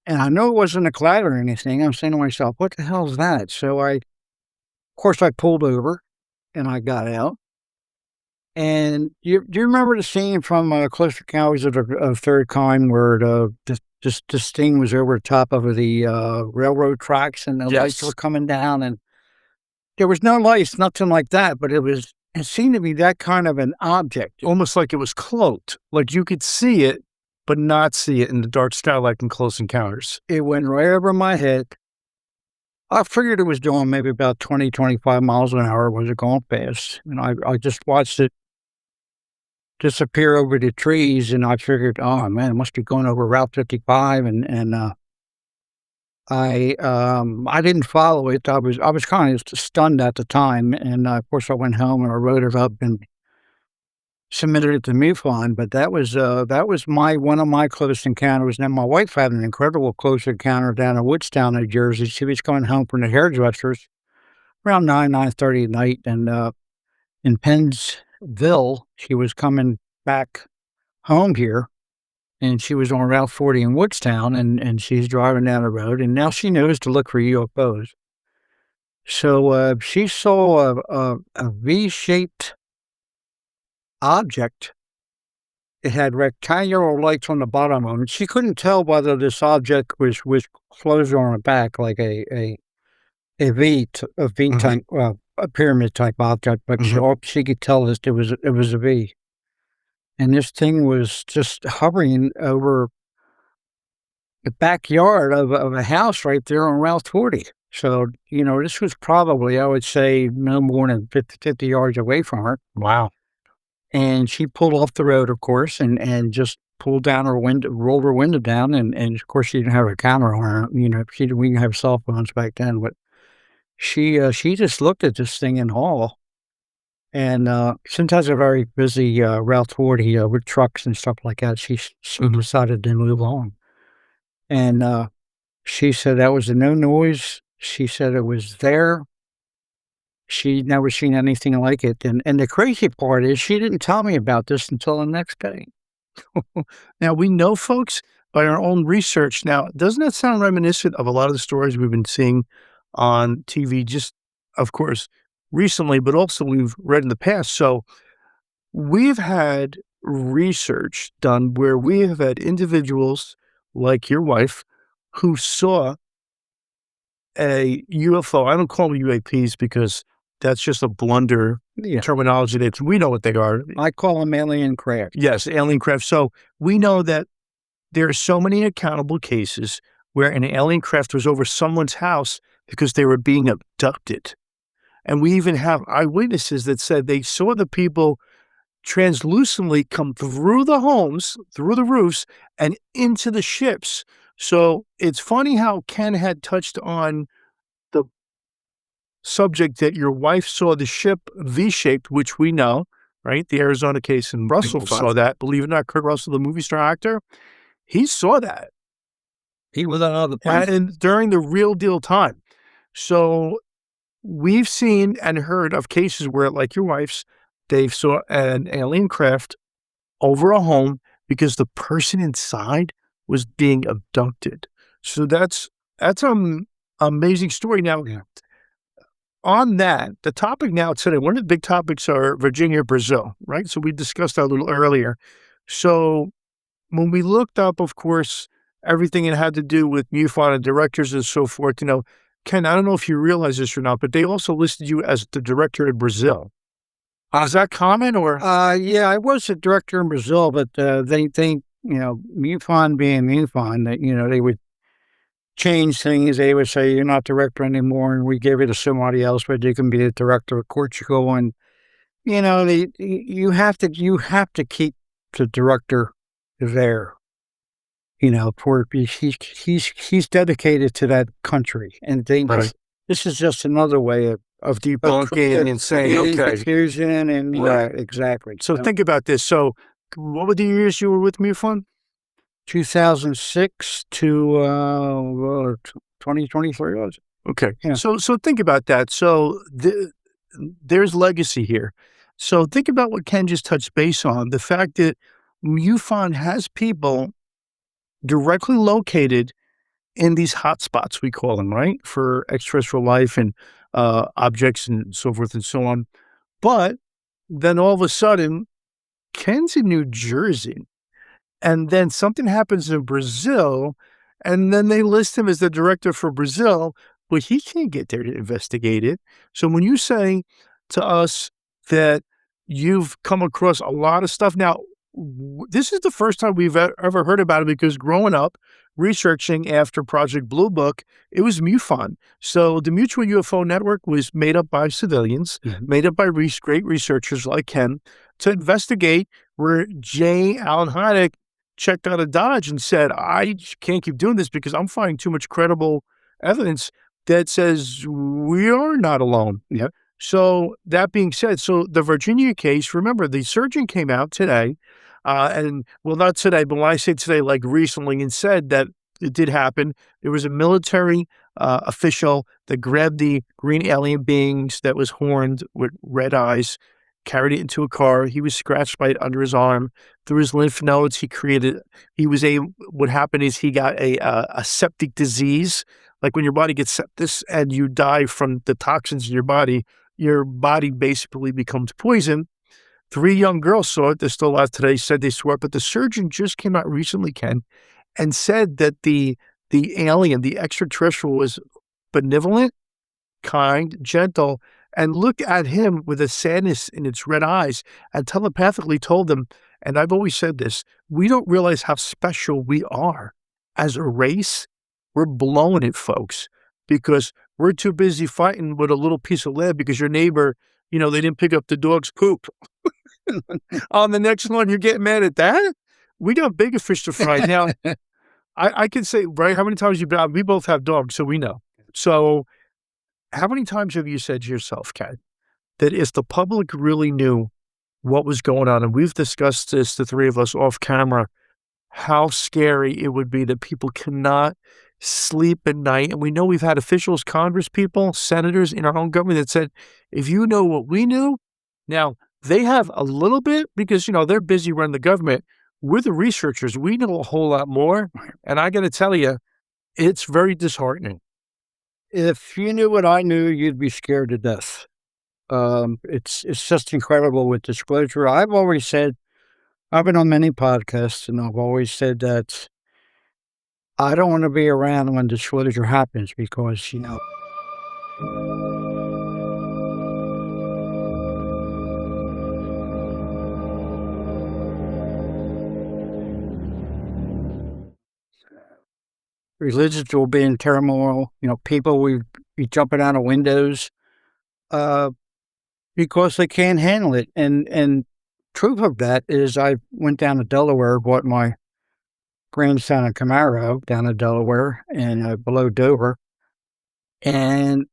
Speaker 20: And I know it wasn't a cloud or anything. I'm saying to myself, what the hell is that? So of course I pulled over and I got out. And do you remember the scene from Close Encounters of the Third Kind where this thing was over the top of the railroad tracks and the lights were coming down and there was no lights, nothing like that, but it seemed to be that kind of an object.
Speaker 3: Almost like it was cloaked. Like you could see it, but not see it in the dark sky like in Close Encounters.
Speaker 20: It went right over my head. I figured it was doing maybe about 20, 25 miles an hour. Was it going fast? And I just watched it disappear over the trees, and I figured, oh man, it must be going over Route 55. And I didn't follow it. I was kind of stunned at the time, and of course I went home and I wrote it up and submitted it to MUFON. But that was one of my close encounters. And then my wife had an incredible close encounter down in Woodstown, New Jersey. She was coming home from the hairdressers around 9:30 at night, and in Pennsville, she was coming back home here. And she was on Route 40 in Woodstown, and she's driving down the road, and now she knows to look for UFOs. So she saw a V-shaped object. It had rectangular lights on the bottom of it. She couldn't tell whether this object was closed on the back like a V type, a pyramid type object, but she could tell us it was a V. And this thing was just hovering over the backyard of a house right there on Route 40. So, this was probably, I would say, no more than 50 yards away from her.
Speaker 3: Wow.
Speaker 20: And she pulled off the road, of course, and just pulled down her window, rolled her window down. And of course, she didn't have a camera on her. We didn't have cell phones back then. But she just looked at this thing in awe. And since I was a very busy Route 40 with trucks and stuff like that, she decided to move on. And she said that was a no noise. She said it was there. She'd never seen anything like it. And the crazy part is she didn't tell me about this until the next day.
Speaker 3: Now, we know, folks, by our own research. Now, doesn't that sound reminiscent of a lot of the stories we've been seeing on TV, just, of course, recently, but also we've read in the past? So we've had research done where we have had individuals like your wife who saw a UFO. I don't call them UAPs because that's just a blunder terminology. That we know what they are.
Speaker 20: I call them alien craft.
Speaker 3: Yes, alien craft. So we know that there are so many accountable cases where an alien craft was over someone's house because they were being abducted. And we even have eyewitnesses that said they saw the people translucently come through the homes, through the roofs, and into the ships. So it's funny how Ken had touched on the subject that your wife saw the ship V-shaped, which we know, right? The Arizona case in Russell saw that. Believe it or not, Kurt Russell, the movie star actor, he saw that.
Speaker 20: He was on other planet.
Speaker 3: And during the real deal time. So we've seen and heard of cases where, like your wife's, they saw an alien craft over a home because the person inside was being abducted. So that's an amazing story. Now, on that, the topic now today, one of the big topics are Virginia, Brazil, right? So we discussed that a little earlier. So when we looked up, of course, everything it had to do with MUFON and directors and so forth, Ken, I don't know if you realize this or not, but they also listed you as the director in Brazil. Is that common or?
Speaker 20: Yeah, I was a director in Brazil, but they think, MUFON being MUFON, that, they would change things. They would say, you're not director anymore, and we give it to somebody else, but you can be the director of Portugal. And, you have to keep the director there, for he's dedicated to that country. And this is just another way of
Speaker 3: debunking and saying, okay.
Speaker 20: Confusion and exactly.
Speaker 3: So think about this. So what were the years you were with MUFON?
Speaker 20: 2006 to 2023 was it?
Speaker 3: Okay.
Speaker 20: Yeah.
Speaker 3: So think about that. So there's legacy here. So think about what Ken just touched base on, the fact that MUFON has people directly located in these hotspots, we call them, right, for extraterrestrial life and objects and so forth and so on. But then all of a sudden, Ken's in New Jersey, and then something happens in Brazil, and then they list him as the director for Brazil, but he can't get there to investigate it. So when you say to us that you've come across a lot of stuff, now, this is the first time we've ever heard about it, because growing up, researching after Project Blue Book, it was MUFON. So the Mutual UFO Network was made up by civilians, made up by great researchers like Ken, to investigate, where J. Allen Hynek checked out of Dodge and said, I can't keep doing this because I'm finding too much credible evidence that says we are not alone.
Speaker 20: Yep.
Speaker 3: So that being said, so the Virginia case, remember, the surgeon came out today, not today, but when I say today, like recently, and said that it did happen. There was a military official that grabbed the green alien beings that was horned with red eyes, carried it into a car. He was scratched by it under his arm. Through his lymph nodes, what happened is he got a septic disease. Like when your body gets sepsis and you die from the toxins in your body basically becomes poison. 3 young girls saw it. They're still alive today, said they saw it. But the surgeon just came out recently, Ken, and said that the alien, the extraterrestrial, was benevolent, kind, gentle, and looked at him with a sadness in its red eyes and telepathically told them, and I've always said this, we don't realize how special we are as a race. We're blowing it, folks, because we're too busy fighting with a little piece of lead because your neighbor, they didn't pick up the dog's poop. On the next one, you're getting mad at that? We got bigger fish to fry. Now, I can say, right, how many times you've been out? We both have dogs, so we know. So how many times have you said to yourself, Kat, that if the public really knew what was going on, and we've discussed this, the three of us off camera, how scary it would be that people cannot sleep at night. And we know we've had officials, Congress people, senators in our own government that said, if you know what we knew, now they have a little bit because, they're busy running the government. We're the researchers. We know a whole lot more. And I got to tell you, it's very disheartening.
Speaker 20: If you knew what I knew, you'd be scared to death. It's just incredible with disclosure. I've always said, I've been on many podcasts, and I've always said that I don't want to be around when disclosure happens because, religions will be in turmoil. People will be jumping out of windows because they can't handle it. And truth of that is I went down to Delaware, bought my grandson a Camaro down in Delaware and below Dover. And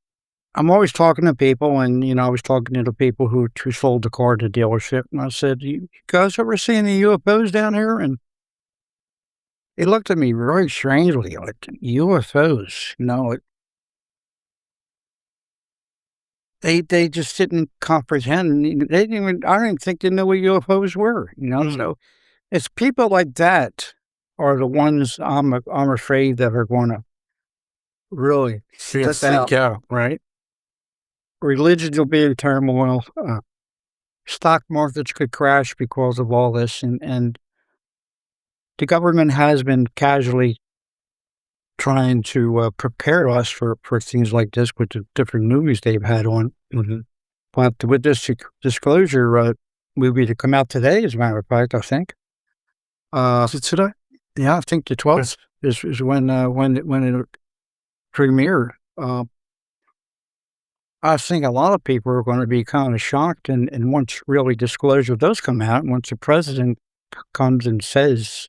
Speaker 20: I'm always talking to people, and, I was talking to the people who sold the car to the dealership. And I said, you guys ever seen the UFOs down here? And they looked at me very strangely, like UFOs, they just didn't comprehend. They didn't even, I didn't think they knew what UFOs were, So it's people like that are the ones I'm afraid that are going to really
Speaker 3: freak out, right?
Speaker 20: religions will be in turmoil. Stock markets could crash because of all this, and the government has been casually trying to prepare us for things like this with the different movies they've had on.
Speaker 14: Mm-hmm.
Speaker 20: But with this disclosure movie to come out today, as a matter of fact, I think.
Speaker 14: Is it today?
Speaker 20: Yeah, I think the 12th is when it premiered. I think a lot of people are going to be kind of shocked, and once really disclosure does come out, once the president comes and says,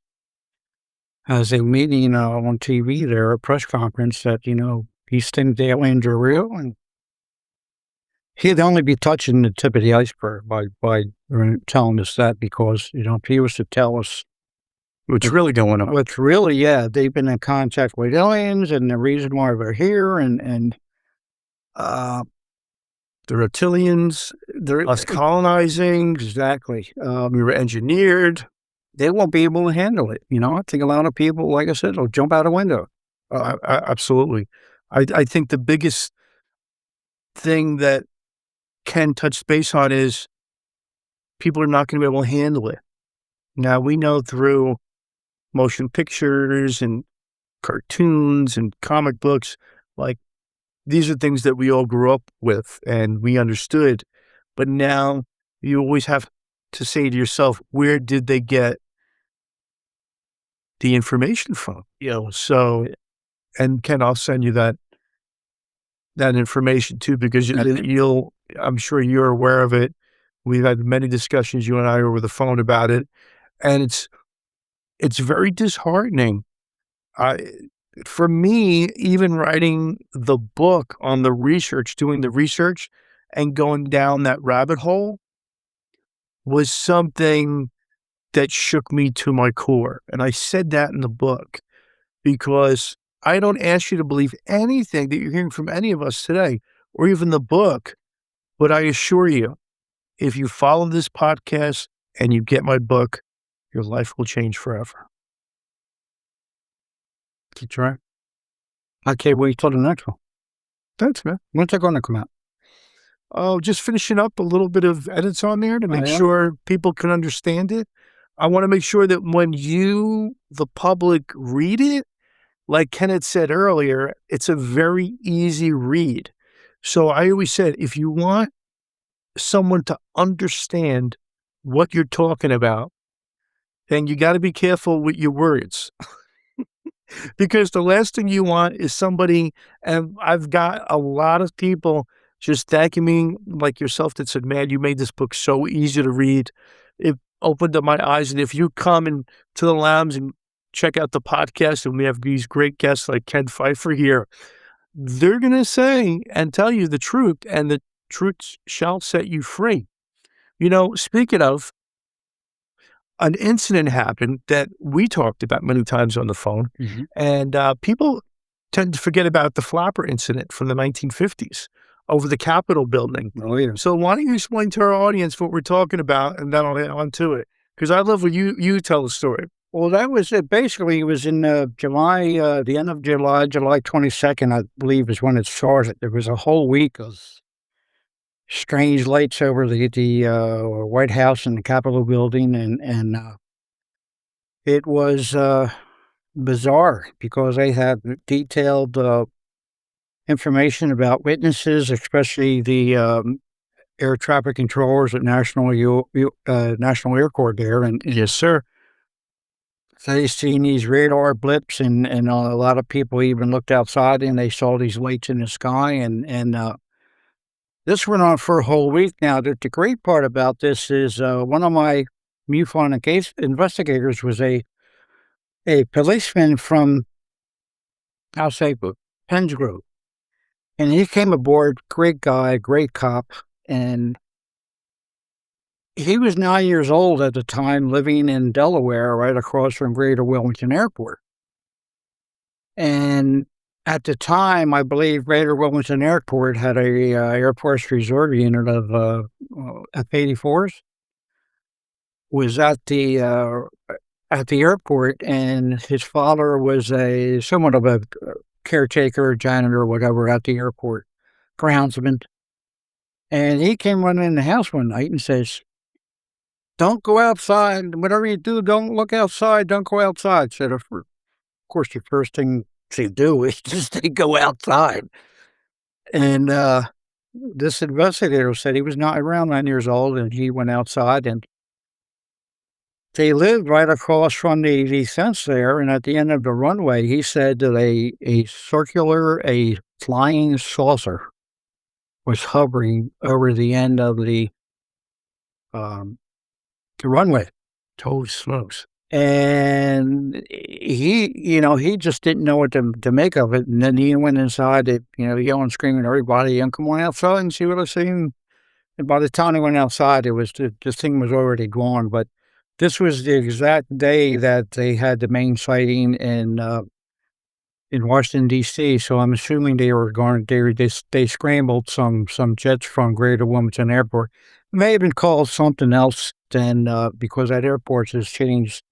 Speaker 20: as a meeting on TV there, a press conference, that, these things, the aliens are real, and he'd only be touching the tip of the iceberg by telling us that, because, if he was to tell us
Speaker 14: what's really going on.
Speaker 20: What's really, they've been in contact with aliens, and the reason why they're here, and
Speaker 14: the reptilians, us colonizing.
Speaker 20: Exactly.
Speaker 14: We were engineered.
Speaker 20: They won't be able to handle it. I think a lot of people, like I said, will jump out a window.
Speaker 14: Absolutely. I think the biggest thing that can touch base on is people are not going to be able to handle it. Now, we know through motion pictures and cartoons and comic books, like, these are things that we all grew up with and we understood. But now you always have to say to yourself, where did they get the information from? So, and Ken, I'll send you that information too, because I'm sure you're aware of it. We've had many discussions, you and I, over the phone about it. And it's very disheartening. For me, even writing the book on the research, doing the research and going down that rabbit hole was something that shook me to my core. And I said that in the book because I don't ask you to believe anything that you're hearing from any of us today, or even the book. But I assure you, if you follow this podcast and you get my book, your life will change forever.
Speaker 20: That's right. I can't wait till the next one.
Speaker 14: Thanks, man.
Speaker 20: When's that going to come out?
Speaker 14: Oh, just finishing up a little bit of edits on there to make sure people can understand it. I want to make sure that when you, the public, read it, like Kenneth said earlier, it's a very easy read. So I always said, if you want someone to understand what you're talking about, then you got to be careful with your words. Because the last thing you want is somebody, and I've got a lot of people just thanking me, like yourself, that said, man, you made this book so easy to read. It opened up my eyes. And if you come to the lounge and check out the podcast, and we have these great guests like Ken Pfeifer here, they're going to say and tell you the truth, and the truth shall set you free. Speaking of, an incident happened that we talked about many times on the phone, and people tend to forget about the flapper incident from the 1950s over the Capitol building.
Speaker 20: Oh, yeah.
Speaker 14: So why don't you explain to our audience what we're talking about, and then I'll get on to it, because I love when you tell the story.
Speaker 20: Well, that was it. Basically, it was in July, the end of July 22nd, I believe, is when it started. There was a whole week of strange lights over the White House and the Capitol building, and it was bizarre because they had detailed information about witnesses, especially the air traffic controllers at National Airport there, and
Speaker 14: yes, sir.
Speaker 20: They seen these radar blips, and a lot of people even looked outside and they saw these lights in the sky, and this went on for a whole week. Now, the great part about this is one of my MUFON case investigators was a policeman from, I'll say, Penns Grove. And he came aboard, great guy, great cop, and he was 9 years old at the time, living in Delaware, right across from Greater Wilmington Airport. And at the time, I believe Greater Wilmington Airport had a Air Force Reserve unit of F-84s. Was at the airport, and his father was a somewhat of a caretaker, janitor, whatever, at the airport, groundsman. And he came running in the house one night and says, "Don't go outside. Whatever you do, don't look outside. Don't go outside." Said, of course, the first thing to do is just to go outside. And this investigator said he was not around 9 years old, and he went outside, and they lived right across from the fence there. And at the end of the runway, he said that a flying saucer was hovering over the end of the runway.
Speaker 14: Holy smokes.
Speaker 20: And he just didn't know what to make of it. And then he went inside, yelling, screaming, "Everybody, come on outside and see what I've seen." And by the time he went outside, this thing was already gone. But this was the exact day that they had the main sighting in Washington D.C. So I'm assuming they scrambled some jets from Greater Wilmington Airport. It may have been called something else then, because that airport has changed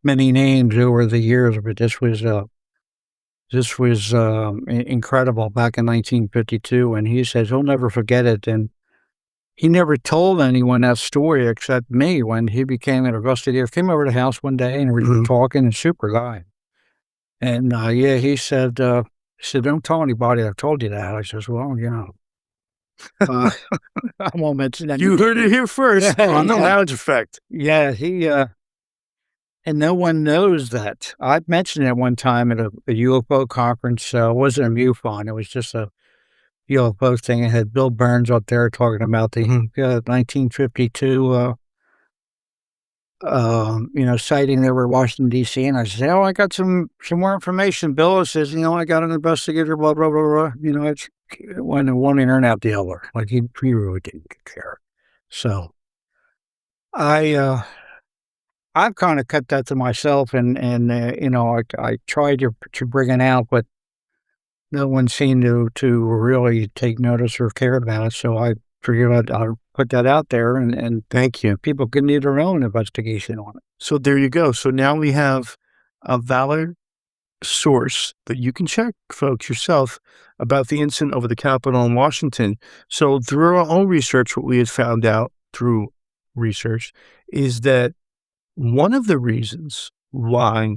Speaker 20: many names over the years. But this was incredible back in 1952, and he says he'll never forget it. And he never told anyone that story except me when he became an investigator. Came over to the house one day and we were talking, and super guy. And he said, "Don't tell anybody I told you that." I says, "Well, I won't mention that."
Speaker 14: You heard it here first on the Lounge Effect.
Speaker 20: Yeah, and no one knows that. I mentioned it one time at a UFO conference. It wasn't a MUFON. It was just a UFO thing. It had Bill Burns up there talking about the 1952 sighting over Washington D.C. And I said, "Oh, I got some more information." Bill says, "I got an investigator, blah, blah, blah, blah." It's one internet dealer. Like he really didn't care. So I've kind of kept that to myself, and I tried to bring it out, but no one seemed to really take notice or care about it. So I figured I'd put that out there, and
Speaker 14: thank you.
Speaker 20: People can do their own investigation on it.
Speaker 14: So there you go. So now we have a valid source that you can check, folks, yourself about the incident over the Capitol in Washington. So through our own research, what we had found out through research is that one of the reasons why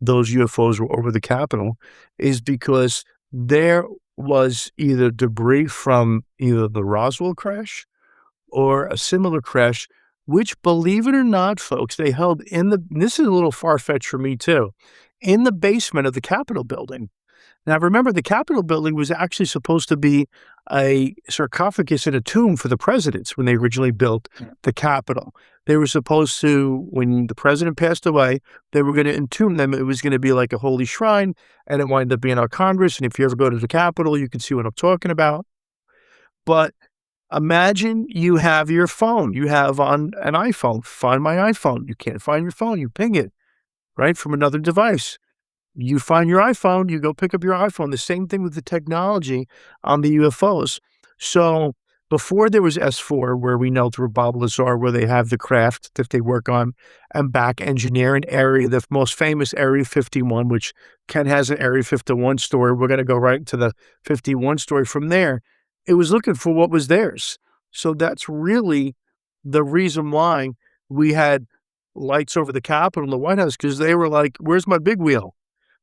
Speaker 14: those UFOs were over the Capitol is because there was either debris from either the Roswell crash or a similar crash, which, believe it or not, folks, they held this is a little far-fetched for me too, in the basement of the Capitol building. Now, remember, the Capitol building was actually supposed to be a sarcophagus and a tomb for the presidents when they originally built the Capitol. They were supposed to, when the president passed away, they were going to entomb them. It was going to be like a holy shrine, and it wound up being our Congress. And if you ever go to the Capitol, you can see what I'm talking about. But imagine you have your phone. You have on an iPhone. Find my iPhone. You can't find your phone. You ping it, right, from another device. You find your iPhone, you go pick up your iPhone. The same thing with the technology on the UFOs. So before there was S4, where we know through Bob Lazar, where they have the craft that they work on and back engineer an area, the most famous Area 51, which Ken has an Area 51 story. We're going to go right into the 51 story from there. It was looking for what was theirs. So that's really the reason why we had lights over the Capitol and the White House, because they were like, "Where's my big wheel?"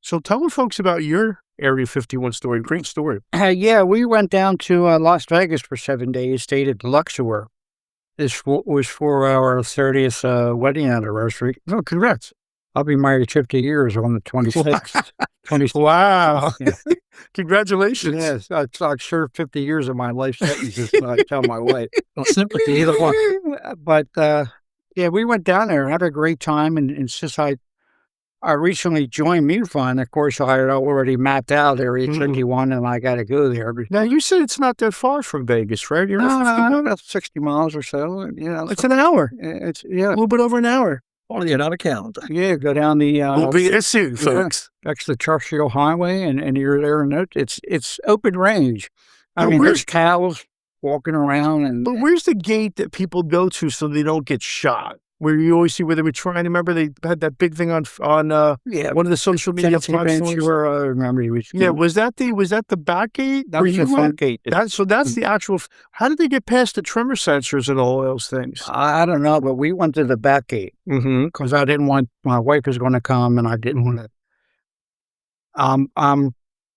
Speaker 14: So tell the folks about your Area 51 story. Great story.
Speaker 20: Yeah, we went down to Las Vegas for 7 days, stayed at Luxor. This was for our 30th wedding anniversary.
Speaker 14: Oh, congrats.
Speaker 20: I'll be married 50 years on the 26th.
Speaker 14: Wow. Yeah. Congratulations.
Speaker 20: Yes, it's like sure 50 years of my life sentences, I tell my wife. No sympathy either one. But we went down there and had a great time. And since I recently joined MUFON. Of course, I had already mapped out Area 51, and I got to go there.
Speaker 14: Now, you said it's not that far from Vegas, right?
Speaker 20: No, about 60 miles or so.
Speaker 14: It's an hour.
Speaker 20: It's
Speaker 14: a little bit over an hour.
Speaker 20: Oh, you're not a calendar. Yeah, go down the...
Speaker 14: we'll be there soon, folks.
Speaker 20: Extraterrestrial highway, and you're there, and it's open range. I mean, there's cows walking around.
Speaker 14: But where's the gate that people go to so they don't get shot? where you always see where they were trying to remember they had that big thing on one of the social media platforms.
Speaker 20: Sure, I remember.
Speaker 14: Was that the back gate?
Speaker 20: That was the front gate.
Speaker 14: That's the actual. How did they get past the tremor sensors and all those things?
Speaker 20: I don't know, but we went to the back gate because I didn't want my wife was going to come, and I didn't want to. I'm a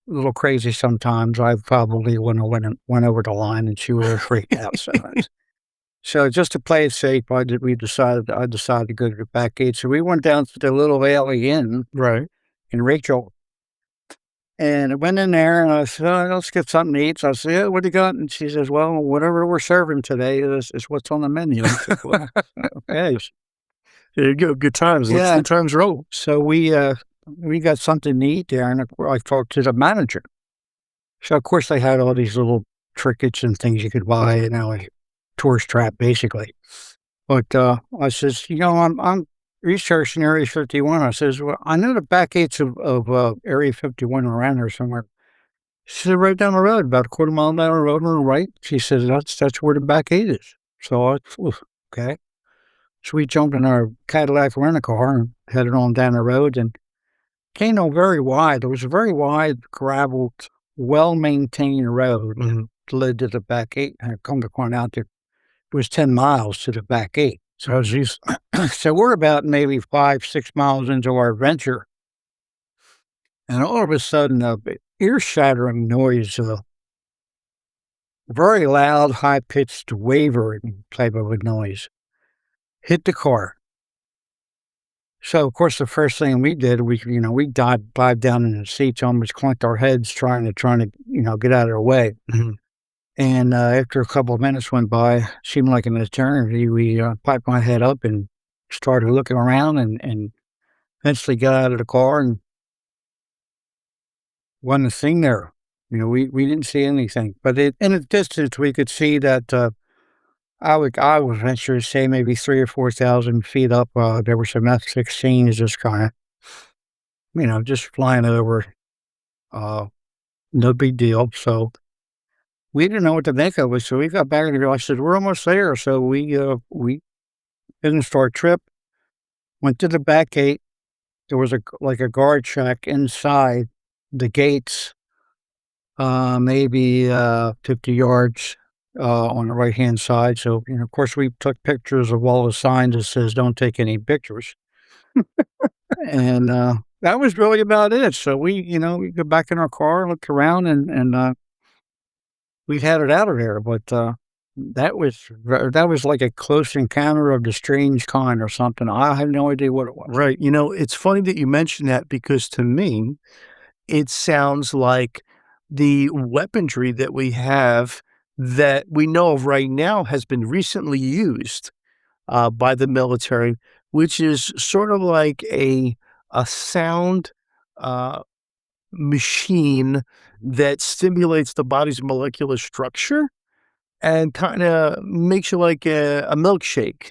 Speaker 20: little crazy sometimes. I probably went over the line, and she was freaked out. So just to play it safe, I decided to go to the back gate. So we went down to the Little Valley Inn,
Speaker 14: right,
Speaker 20: in Rachel. And I went in there and I said, oh, let's get something to eat. So I said, yeah, what do you got? And she says, well, whatever we're serving today is what's on the menu. I said, well, okay.
Speaker 14: There you go. Good times. Let's good times roll.
Speaker 20: So we got something to eat there, and I talked to the manager. So of course they had all these little trinkets and things you could buy, a tourist trap basically. But I says, I'm researching Area 51. I says, well, I know the back gates of Area 51 around there somewhere. She said, right down the road, about a quarter mile down the road on the right. She says, that's where the back gate is. So okay. So we jumped in our Cadillac rent-a-car and headed on down the road, and came on very wide. It was a very wide, graveled, well-maintained road that led to the back gate. And I come to find out that it was 10 miles to the back gate. So we're about maybe 5-6 miles into our adventure. And all of a sudden, a ear-shattering noise, very loud, high-pitched, wavering type of a noise, hit the car. So, of course, the first thing we did, we dived down in the seats, almost clanked our heads trying to get out of their way. And after a couple of minutes went by, seemed like an eternity, we piped my head up and started looking around and eventually got out of the car and wasn't a thing there. We didn't see anything. But in the distance, we could see that I would venture to say maybe 3,000 or 4,000 feet up, there were some F-16s just kind of, just flying over. No big deal. So we didn't know what to make of it. So we got back and I said, we're almost there. So we finished our trip, went to the back gate. There was a guard shack inside the gates, maybe 50 yards on the right-hand side. So, of course, we took pictures of all the signs that says don't take any pictures. And that was really about it. So we got back in our car, looked around, and we had it out of there. But that was like a close encounter of the strange kind or something. I have no idea what it was.
Speaker 14: Right. It's funny that you mentioned that because to me, it sounds like the weaponry that we have that we know of right now has been recently used by the military, which is sort of like a sound machine that stimulates the body's molecular structure and kind of makes you like a milkshake,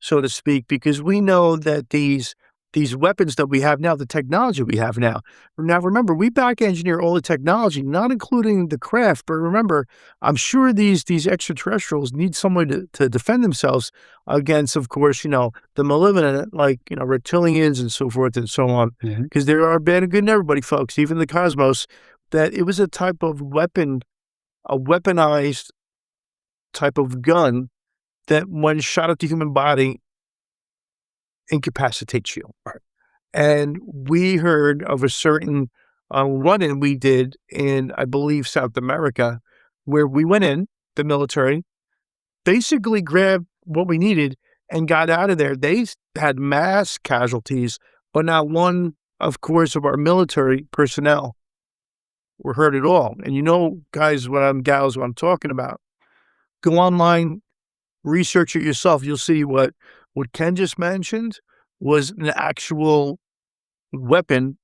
Speaker 14: so to speak, because we know that these weapons that we have now, the technology we have now. Now, remember, we back engineer all the technology, not including the craft. But remember, I'm sure these extraterrestrials need someone to defend themselves against, of course, the malevolent, like, reptilians and so forth and so on. Because there are bad and good in everybody, folks, even the cosmos, that it was a type of weapon, a weaponized type of gun that when shot at the human body, incapacitates you. And we heard of a certain run-in we did in, I believe, South America, where we went in, the military, basically grabbed what we needed and got out of there. They had mass casualties, but not one, of course, of our military personnel were hurt at all. And guys, gals, what I'm talking about. Go online, research it yourself. You'll see what Ken just mentioned was an actual weapon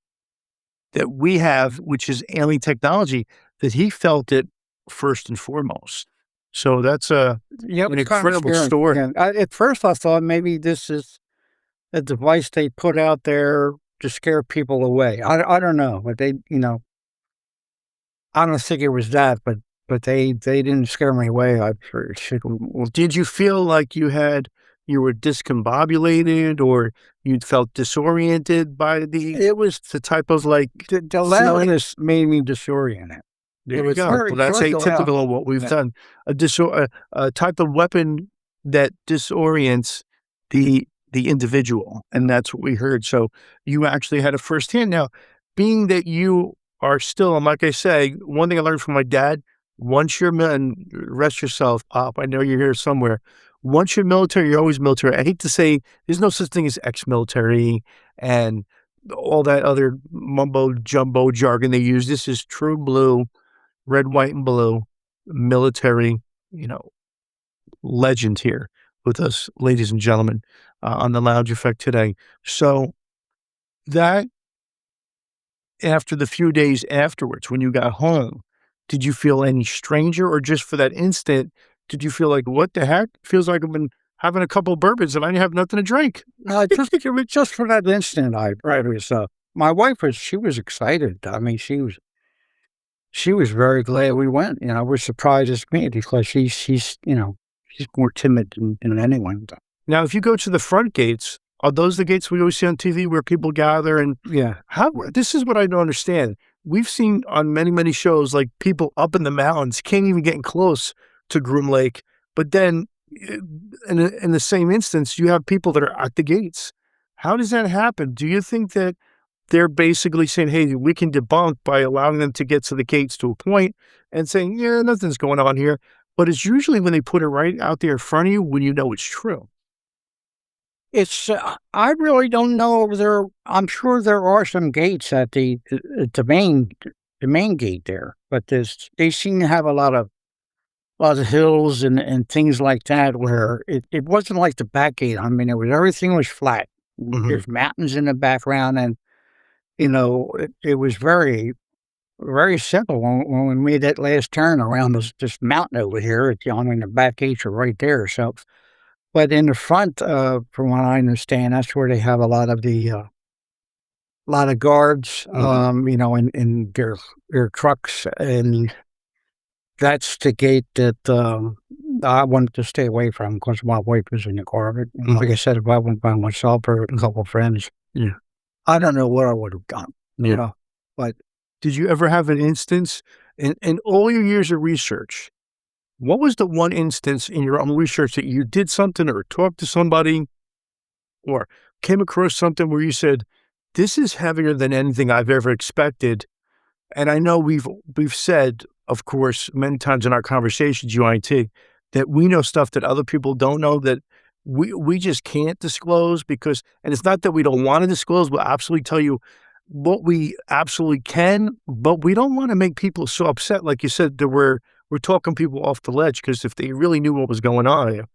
Speaker 14: that we have, which is alien technology, that he felt it first and foremost. So that's an incredible story.
Speaker 20: At first, I thought maybe this is a device they put out there to scare people away. I don't know, but they, I don't think it was that, but they didn't scare me away.
Speaker 14: Well, did you feel like you had you were discombobulated or you felt disoriented by the? It was the type of like
Speaker 20: The loudness made me disoriented.
Speaker 14: There we go. Well, that's atypical of what we've done. A type of weapon that disorients the individual, and that's what we heard. So you actually had a firsthand. Now, being that you are still, and like I say, one thing I learned from my dad: once you're and rest yourself up. I know you're here somewhere. Once you're military, you're always military. I hate to say there's no such thing as ex-military and all that other mumbo jumbo jargon they use. This is true blue, red, white, and blue military, legend here with us, ladies and gentlemen, on the Lounge Effect today. So that after the few days afterwards, when you got home, did you feel any stranger, or just for that instant, did you feel like, what the heck? Feels like I've been having a couple of bourbons and I have nothing to drink.
Speaker 20: Just for that instant, my wife was excited. I mean, she was very glad we went. We're surprised as me because she's more timid than anyone.
Speaker 14: Now, if you go to the front gates, are those the gates we always see on TV where people gather? And this is what I don't understand. We've seen on many, many shows, like people up in the mountains can't even get close to Groom Lake. But then in the same instance, you have people that are at the gates. How does that happen? Do you think that they're basically saying, hey, we can debunk by allowing them to get to the gates to a point and saying, yeah, nothing's going on here. But it's usually when they put it right out there in front of you when you know it's true.
Speaker 20: I really don't know. I'm sure there are some gates at the main gate there, but they seem to have a lot of hills and things like that where it wasn't like the back gate. I mean, everything was flat. Mm-hmm. There's mountains in the background, and it was very, very simple when we made that last turn around this mountain over here. The back gates are right there. So, but in the front, from what I understand, that's where they have a lot of guards, mm-hmm. In their trucks, and that's the gate that I wanted to stay away from because my wife was in the car. Mm-hmm. Like I said, if I went by myself or a couple of friends, I don't know what I would have done. But
Speaker 14: did you ever have an instance in all your years of research? What was the one instance in your own research that you did something or talked to somebody or came across something where you said, this is heavier than anything I've ever expected? And I know we've said, of course, many times in our conversations, UIT, that we know stuff that other people don't know, that we just can't disclose because, and it's not that we don't want to disclose, we'll absolutely tell you what we absolutely can, but we don't want to make people so upset. Like you said, that we're talking people off the ledge, because if they really knew what was going on,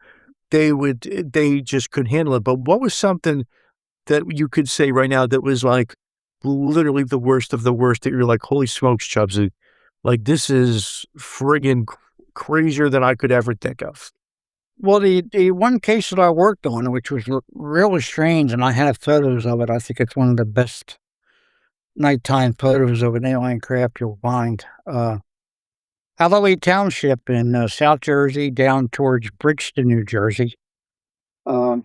Speaker 14: they just couldn't handle it. But what was something that you could say right now that was like literally the worst of the worst, that you're like, holy smokes, Chubbsy, like this is friggin' crazier than I could ever think of?
Speaker 20: Well, the one case that I worked on, which was really strange, and I have photos of it. I think it's one of the best nighttime photos of an alien craft you'll find. Alloway Township in South Jersey down towards Bridgeton, New Jersey. A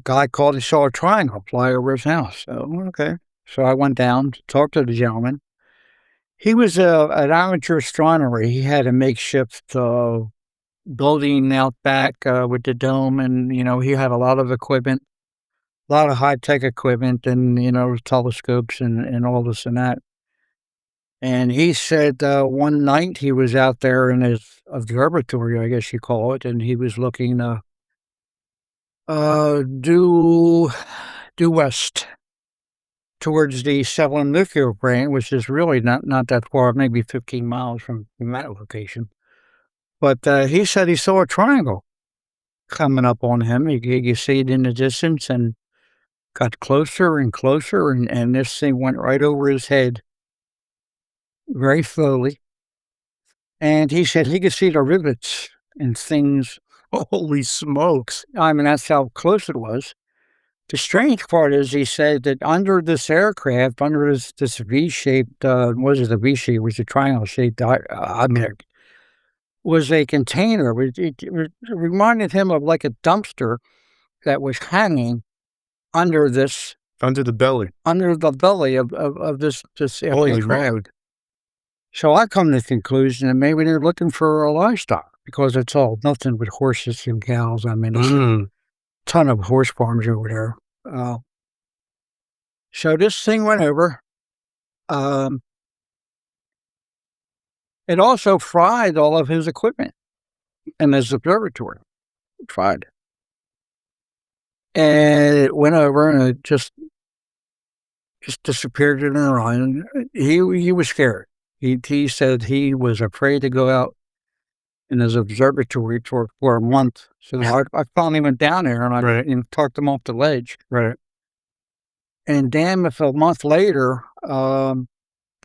Speaker 20: guy called and saw a triangle fly over his house. Okay. So I went down to talk to the gentleman. He was an amateur astronomer. He had a makeshift building out back with the dome, and, he had a lot of equipment, a lot of high-tech equipment, and, telescopes and all this and that. And he said one night he was out there in his observatory, I guess you call it, and he was looking due west towards the Sevelen nuclear plant, which is really not that far, maybe 15 miles from that location. But he said he saw a triangle coming up on him. You see it in the distance, and got closer and closer, and this thing went right over his head very slowly. And he said he could see the rivets and things.
Speaker 14: Holy smokes.
Speaker 20: I mean, that's how close it was. The strange part is he said that under this aircraft, under this V-shaped, wasn't a V-shape, it was a triangle-shaped, was a container. It reminded him of like a dumpster that was hanging under this.
Speaker 14: Under the belly.
Speaker 20: Under the belly of this
Speaker 14: Holy
Speaker 20: aircraft. So I come to the conclusion that maybe they're looking for a livestock because it's all nothing but horses and cows. I mean, there's a ton of horse farms over there. So this thing went over. It also fried all of his equipment in his observatory. Fried. And it went over and it just disappeared in the horizon. He was scared. He said he was afraid to go out in his observatory for a month. So I finally went down there and I talked him off the ledge.
Speaker 14: Right.
Speaker 20: And damn if a month later,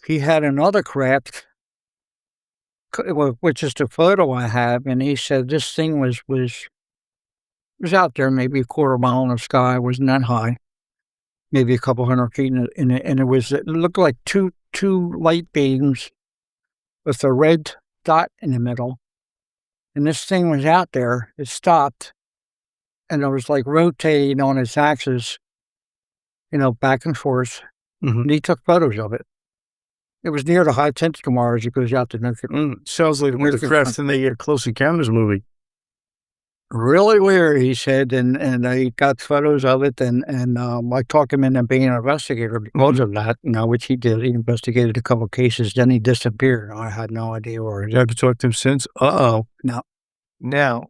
Speaker 20: he had another craft, which is the photo I have, and he said this thing was out there maybe a quarter mile in the sky, wasn't that high, maybe a couple 100 feet, and it looked like two light beams with a red dot in the middle. And this thing was out there, it stopped, and it was like rotating on its axis, back and forth. And he took photos of it. It was near the high temperature Mars. It goes out to nuclear.
Speaker 14: Sounds like one of the crafts in the Close Encounters movie.
Speaker 20: Really weird, he said, and I got photos of it, and I talked him into being an investigator because of that, which he did. He investigated a couple of cases, then he disappeared. I had no idea where he
Speaker 14: You have to talk to him since? Uh-oh.
Speaker 20: No.
Speaker 14: Now,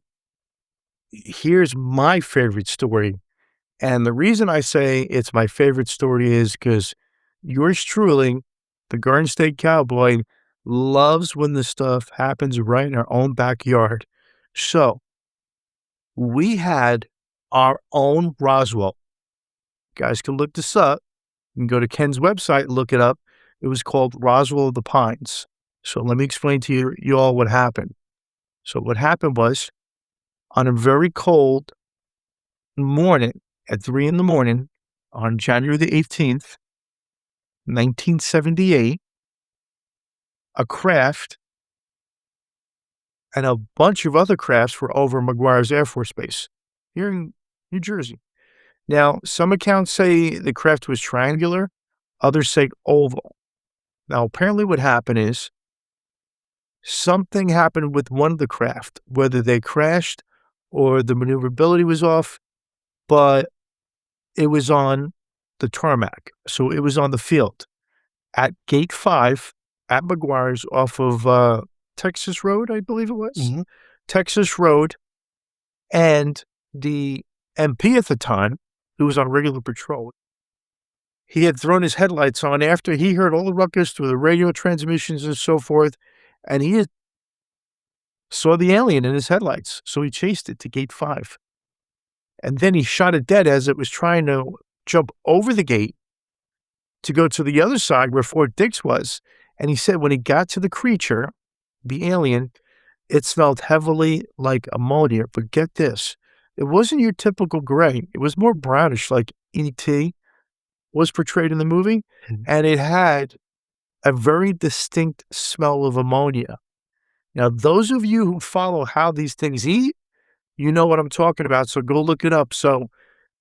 Speaker 14: here's my favorite story. And the reason I say it's my favorite story is because yours truly, the Garden State Cowboy, loves when this stuff happens right in our own backyard. So, we had our own Roswell. You guys can look this up. You can go to Ken's website and look it up. It was called Roswell of the Pines. So let me explain to you all what happened. So what happened was, on a very cold morning, at 3 a.m, on January the 18th, 1978, a craft and a bunch of other crafts were over McGuire's Air Force Base here in New Jersey. Now, some accounts say the craft was triangular, others say oval. Now, apparently what happened is something happened with one of the craft, whether they crashed or the maneuverability was off, but it was on the tarmac. So it was on the field at Gate 5 at McGuire's off of Texas Road, I believe it was. Texas Road. And the MP at the time, who was on regular patrol, he had thrown his headlights on after he heard all the ruckus through the radio transmissions and so forth, and he saw the alien in his headlights. So he chased it to Gate 5. And then he shot it dead as it was trying to jump over the gate to go to the other side where Fort Dix was. And he said when he got to the creature, the alien, it smelled heavily like ammonia. But get this, it wasn't your typical gray. It was more brownish, like E.T. was portrayed in the movie. And it had a very distinct smell of ammonia. Now, those of you who follow how these things eat, you know what I'm talking about, so go look it up. So,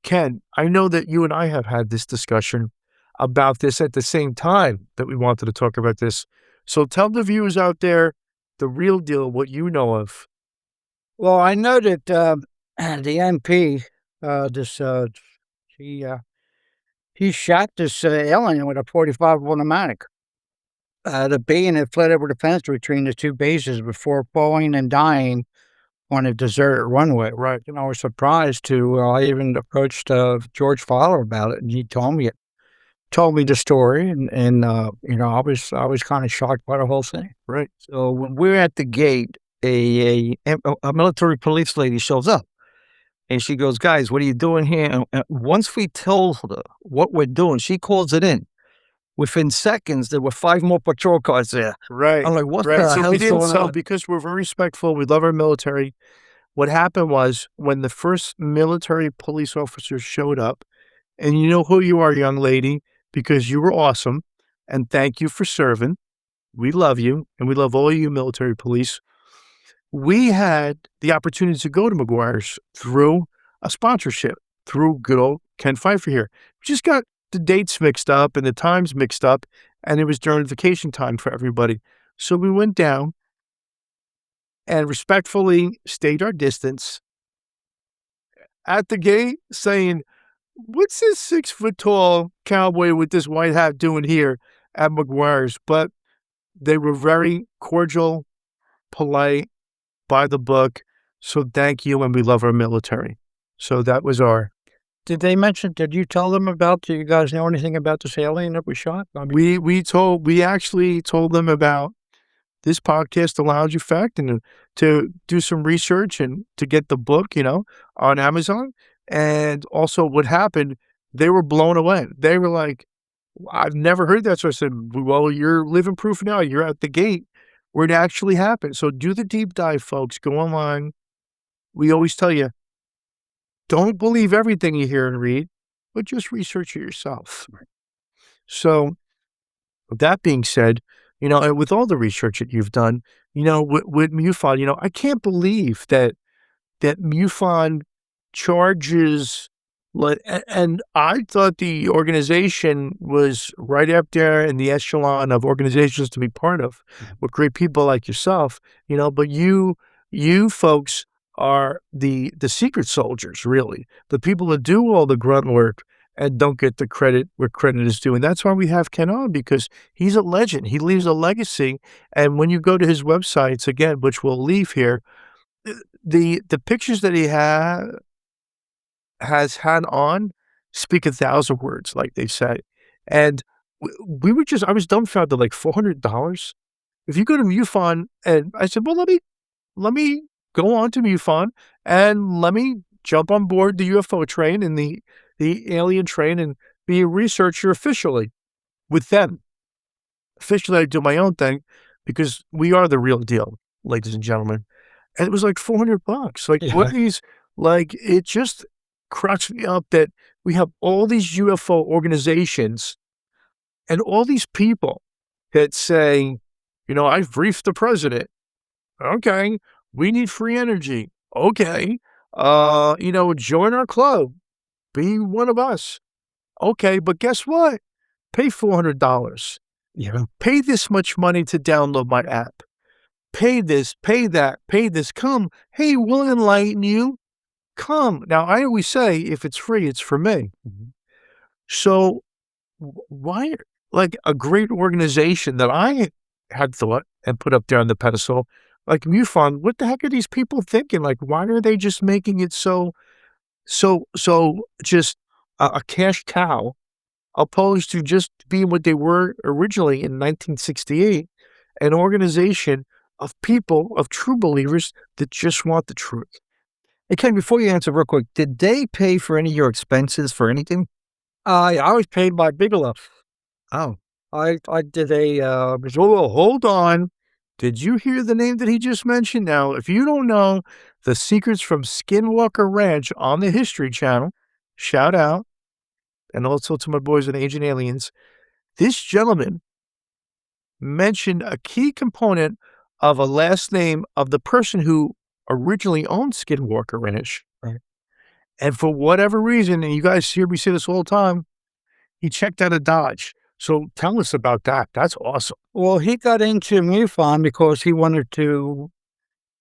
Speaker 14: Ken, I know that you and I have had this discussion about this at the same time that we wanted to talk about this. So tell the viewers out there the real deal, what you know of.
Speaker 20: Well, I know that the MP, he shot this alien with a .45 automatic. The being had fled over the fence between the two bases before falling and dying on a deserted runway.
Speaker 14: Right.
Speaker 20: And I was surprised I even approached George Fowler about it, and he told me the story, and I was kind of shocked by the whole thing.
Speaker 14: Right.
Speaker 20: So when we're at the gate, a military police lady shows up, and she goes, "Guys, what are you doing here?" And once we told her what we're doing, she calls it in. Within seconds, there were 5 more patrol cars there.
Speaker 14: Right.
Speaker 20: I'm like, what
Speaker 14: right.
Speaker 20: the
Speaker 14: So
Speaker 20: hell's
Speaker 14: we didn't
Speaker 20: going on?
Speaker 14: because we're very respectful. We love our military. What happened was when the first military police officers showed up, and you know who you are, young lady, because you were awesome, and thank you for serving. We love you, and we love all you military police. we had the opportunity to go to McGuire's through a sponsorship, through good old Ken Pfeifer here. We just got the dates mixed up and the times mixed up, and it was during vacation time for everybody. So we went down and respectfully stayed our distance at the gate saying, what's this 6-foot-tall cowboy with this white hat doing here at McGuire's? But they were very cordial, polite, by the book. So thank you, and we love our military. So that was our...
Speaker 20: Did you tell them about, do you guys know anything about this alien that we shot? I mean,
Speaker 14: we actually told them about this podcast, The Lounge Effect, and to do some research and to get the book, on Amazon. And also what happened, they were blown away. They were like, I've never heard that. So I said, well, you're living proof now. You're at the gate where it actually happened. So do the deep dive, folks. Go online. We always tell you, don't believe everything you hear and read, but just research it yourself. So with that being said, and with all the research that you've done, with MUFON, I can't believe that MUFON charges, and I thought the organization was right up there in the echelon of organizations to be part of, with great people like yourself, but you folks are the secret soldiers, really, the people that do all the grunt work and don't get the credit where credit is due. And that's why we have Ken on, because he's a legend. He leaves a legacy. And when you go to his websites, again, which we'll leave here, the pictures that he has had on speak 1,000 words, like they say. And I was dumbfounded, like $400. If you go to MUFON, and I said, well, let me go on to MUFON and let me jump on board the UFO train and the alien train and be a researcher officially with them. Officially, I do my own thing because we are the real deal, ladies and gentlemen. And it was like $400. Like, what these, like, it just cracks me up that we have all these UFO organizations and all these people that say, I've briefed the president. Okay. We need free energy. Okay. Join our club. Be one of us. Okay, but guess what? Pay $400. Pay this much money to download my app. Pay this, pay that, pay this. Come. Hey, we'll enlighten you. Come. Now, I always say, if it's free, it's for me. So why, like a great organization that I had thought and put up there on the pedestal, like MUFON, what the heck are these people thinking? Like, why are they just making it so just a cash cow, opposed to just being what they were originally in 1968, an organization of people, of true believers that just want the truth.
Speaker 2: Hey, Ken, before you answer real quick, did they pay for any of your expenses for anything?
Speaker 20: I was paid by Bigelow.
Speaker 2: Oh.
Speaker 20: I did
Speaker 14: hold on. Did you hear the name that he just mentioned? Now, if you don't know the secrets from Skinwalker Ranch on the History Channel, shout out, and also to my boys at Ancient Aliens, this gentleman mentioned a key component of a last name of the person who originally owned Skinwalker Ranch.
Speaker 20: Right.
Speaker 14: And for whatever reason, and you guys hear me say this all the time, he checked out of Dodge. So tell us about that. That's awesome.
Speaker 20: Well, he got into MUFON because he wanted to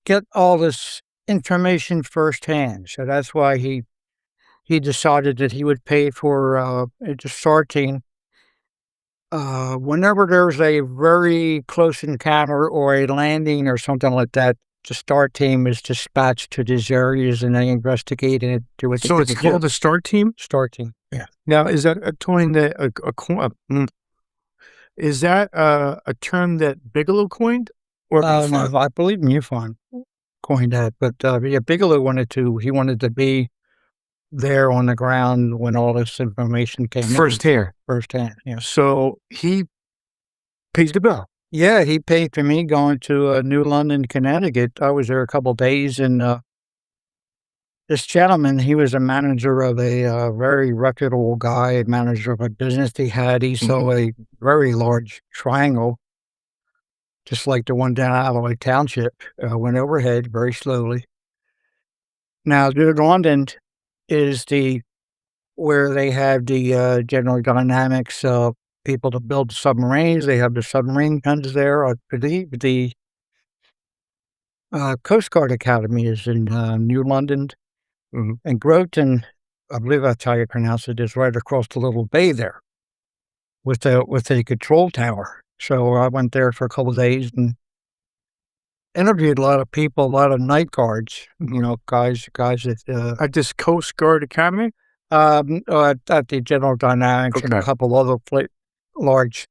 Speaker 20: get all this information firsthand. So that's why he decided that he would pay for the STAR team. Whenever there's a very close encounter or a landing or something like that, the STAR team is dispatched to these areas and they investigate and do what they
Speaker 14: So it's called the STAR team?
Speaker 20: STAR team.
Speaker 14: Yeah. Now, is that a term that a term that Bigelow coined? Or
Speaker 20: no, I believe MUFON coined that, but Bigelow wanted to be there on the ground when all this information came
Speaker 14: firsthand.
Speaker 20: Firsthand, yeah.
Speaker 14: So he pays the bill.
Speaker 20: Yeah, he paid for me going to New London, Connecticut. I was there a couple of days, and this gentleman, he was a manager of a very reputable guy, a manager of a business he had. He saw a very large triangle just like the one down Alloy Township, went overhead very slowly. Now, New London is where they have the General Dynamics people to build submarines. They have the submarine guns there. I believe the Coast Guard Academy is in New London. And Groton, I believe that's how you pronounce it, is right across the little bay there with a control tower. So I went there for a couple of days and interviewed a lot of people, a lot of night guards, guys that
Speaker 14: at this Coast Guard Academy?
Speaker 20: At the General Dynamics and a couple other large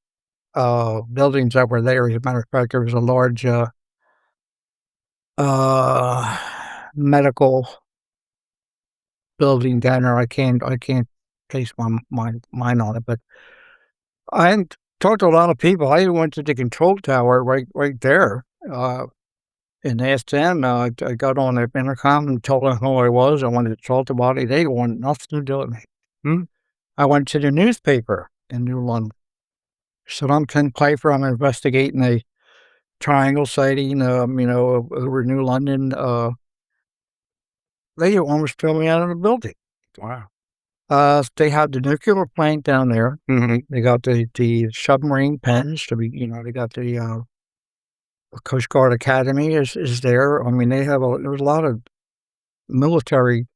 Speaker 20: buildings that were there. As a matter of fact, there was a large medical building down there. I can't place my mind on it, but I talked to a lot of people. I even went to the control tower right there, and asked them. I got on the intercom and told them who I was. I wanted to talk about it. They wanted nothing to do with me. I went to the newspaper in New London. Said, I'm Ken Pfeifer. I'm investigating a triangle sighting, over New London. They almost threw me out of the building.
Speaker 14: Wow.
Speaker 20: They had the nuclear plant down there. They got the submarine pens to be, they got the Coast Guard Academy is there. I mean, there's a lot of military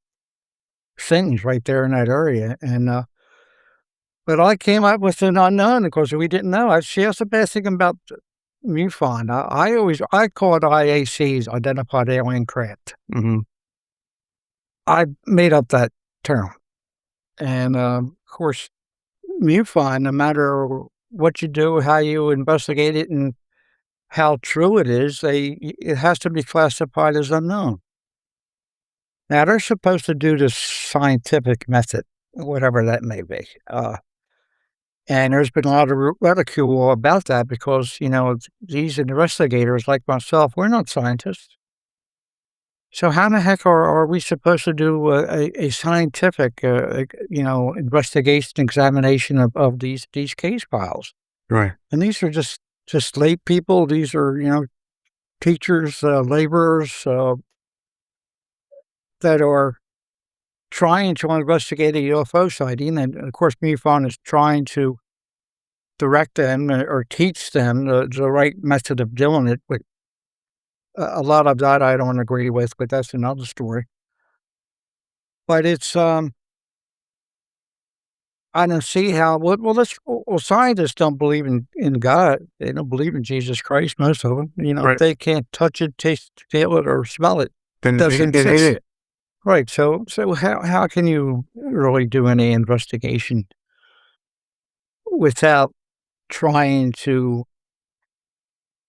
Speaker 20: things right there in that area. And, but I came up with an unknown because we didn't know. She asked the best thing about MUFON. I call it IACs, Identified Alien Craft. I made up that term. And, of course, MUFON, no matter what you do, how you investigate it, and how true it is, it has to be classified as unknown. Now, they're supposed to do the scientific method, whatever that may be. And there's been a lot of ridicule about that because, these investigators like myself, we're not scientists. So how the heck are we supposed to do a scientific, investigation, examination of these case files?
Speaker 14: Right.
Speaker 20: And these are just lay people. These are, teachers, laborers that are trying to investigate a UFO sighting. And, of course, MUFON is trying to direct them or teach them the right method of doing it. But a lot of that I don't agree with, but that's another story. But it's, I don't see how, scientists don't believe in God. They don't believe in Jesus Christ, most of them.
Speaker 14: Right.
Speaker 20: If they can't touch it, taste, feel it, or smell it,
Speaker 14: then
Speaker 20: doesn't
Speaker 14: they hate
Speaker 20: exist.
Speaker 14: it.
Speaker 20: Right. So how can you really do any investigation without trying to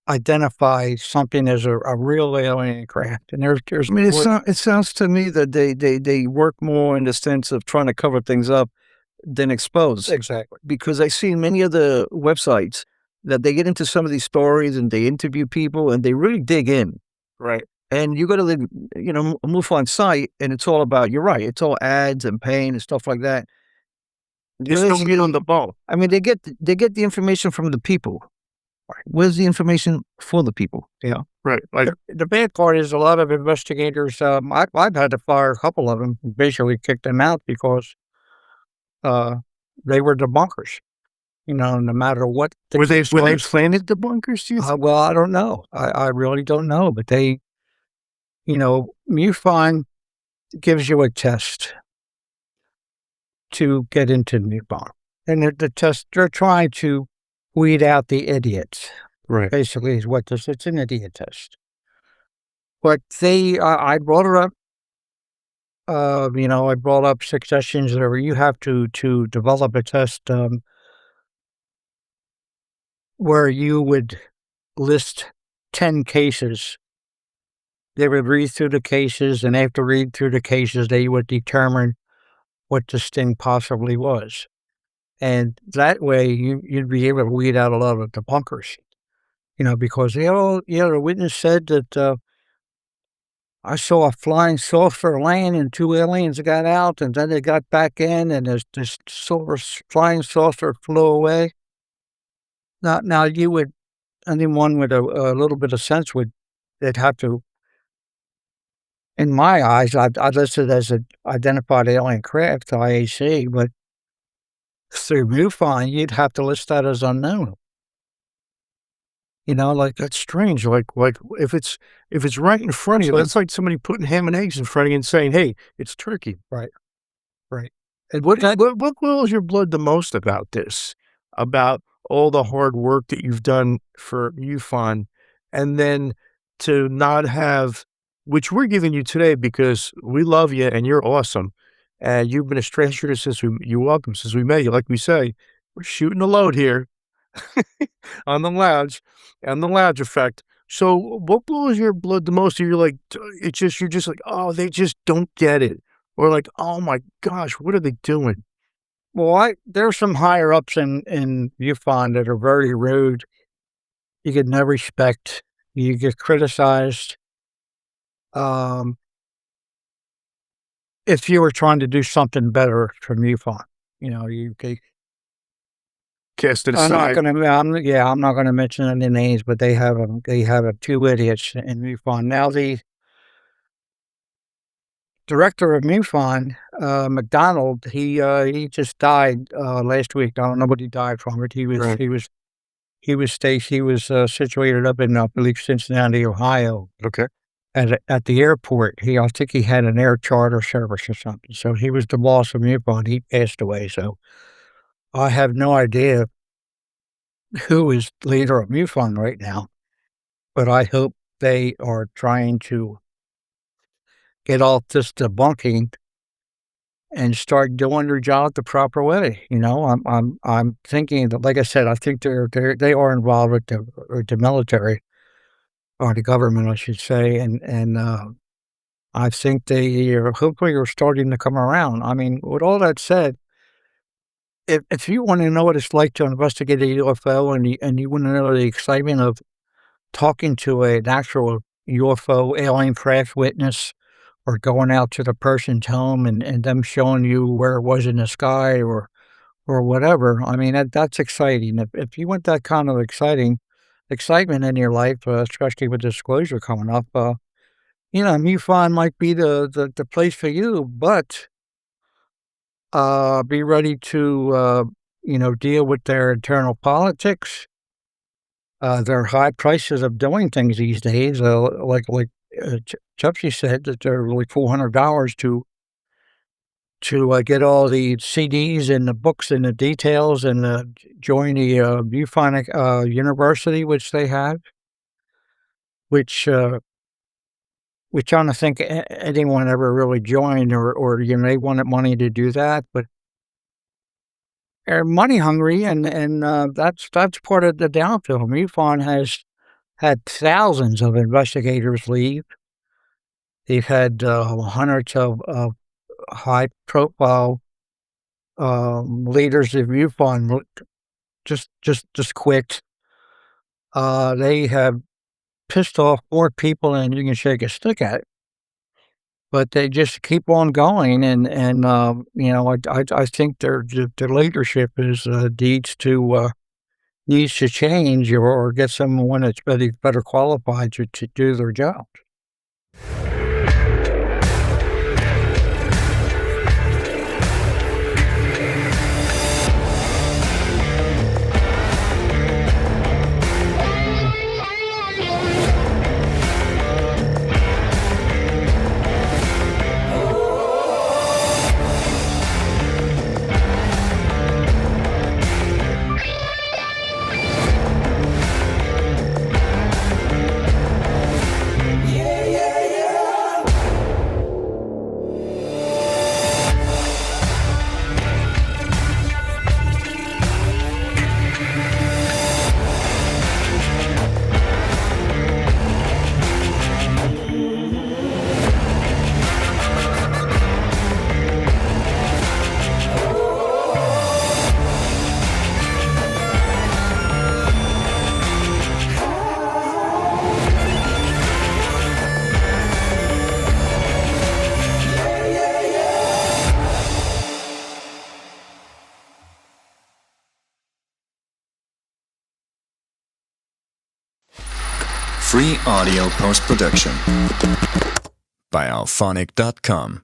Speaker 20: identify something as a real alien craft? And there's.
Speaker 2: I mean, it sounds to me that they work more in the sense of trying to cover things up than expose.
Speaker 20: Exactly.
Speaker 2: Because I see many of the websites that they get into some of these stories and they interview people and they really dig in.
Speaker 14: Right.
Speaker 2: And you go to the, MUFON site and it's all about, you're right, it's all ads and pain and stuff like that.
Speaker 14: They still get on the ball.
Speaker 2: I mean, they get the information from the people. Where's the information for the people? Yeah.
Speaker 14: Right. Like
Speaker 20: the bad part is a lot of investigators, I've had to fire a couple of them, basically kicked them out because they were debunkers. No matter what.
Speaker 14: Were they planted debunkers?
Speaker 20: Well, I don't know. I really don't know. But they, MUFON gives you a test to get into MUFON. And the test, they're trying to weed out the idiots.
Speaker 14: Right.
Speaker 20: Basically is what this, it's an idiot test. But I brought her up. I brought up suggestions where you have to develop a test where you would list 10 cases. They would read through the cases, and after reading through the cases, they would determine what this thing possibly was. And that way, you'd be able to weed out a lot of debunkers, because the witness said that I saw a flying saucer land and 2 aliens got out, and then they got back in, and this silver flying saucer flew away. Now you would anyone with a little bit of sense they'd have to, in my eyes, I'd list it as an identified alien craft, IAC, but through MUFON, you'd have to list that as unknown. Like that's strange. Like if it's right in front of you, that's like somebody putting ham and eggs in front of you and saying, "Hey, it's turkey."
Speaker 2: Right.
Speaker 20: And what boils your blood the most about this? About all the hard work that you've done for MUFON, and then to not have, which we're giving you today because we love you and you're awesome, and you've been a stranger since you're welcome since we met you. Like we say, we're shooting the load here on the lounge and the lounge effect. So what blows your blood the most? You're like, you're just like, oh, they just don't get it. Or like, oh my gosh, what are they doing?
Speaker 2: Well, there's some higher ups in MUFON that are very rude. You get no respect. You get criticized. If you were trying to do something better for MUFON, you
Speaker 20: cast it
Speaker 2: I'm
Speaker 20: aside.
Speaker 2: I'm not gonna mention any names, but they have two idiots in MUFON. Now the director of MUFON, McDonald, he just died last week. I don't know what he died from, but he was situated up in I believe Cincinnati, Ohio.
Speaker 20: Okay.
Speaker 2: At the airport, I think he had an air charter service or something. So he was the boss of MUFON. He passed away. So I have no idea who is leader of MUFON right now, but I hope they are trying to get off this debunking and start doing their job the proper way. I'm thinking that, like I said, I think they are involved with the military, or the government, I should say, and I think they hopefully are starting to come around. I mean, with all that said, if you want to know what it's like to investigate a UFO, and you want to know the excitement of talking to an actual UFO alien craft witness, or going out to the person's home and them showing you where it was in the sky or whatever, I mean, that's exciting. If you want that kind of excitement in your life, especially with disclosure coming up, MUFON might be the place for you, but be ready to, deal with their internal politics, their high prices of doing things these days, like Chupsy said, that they're really $400 to get all the CDs and the books and the details and join the MUFON University, which they have, which I don't think anyone ever really joined, or they wanted money to do that, but they're money hungry, and that's part of the downfall. MUFON has had thousands of investigators leave. They've had hundreds of high-profile leaders of MUFON just quit. They have pissed off more people than you can shake a stick at, but they just keep on going. And I think their leadership needs to change, or get someone that's better qualified to do their job.
Speaker 11: Yeah, yeah, yeah. Free audio post-production by alphonic.com.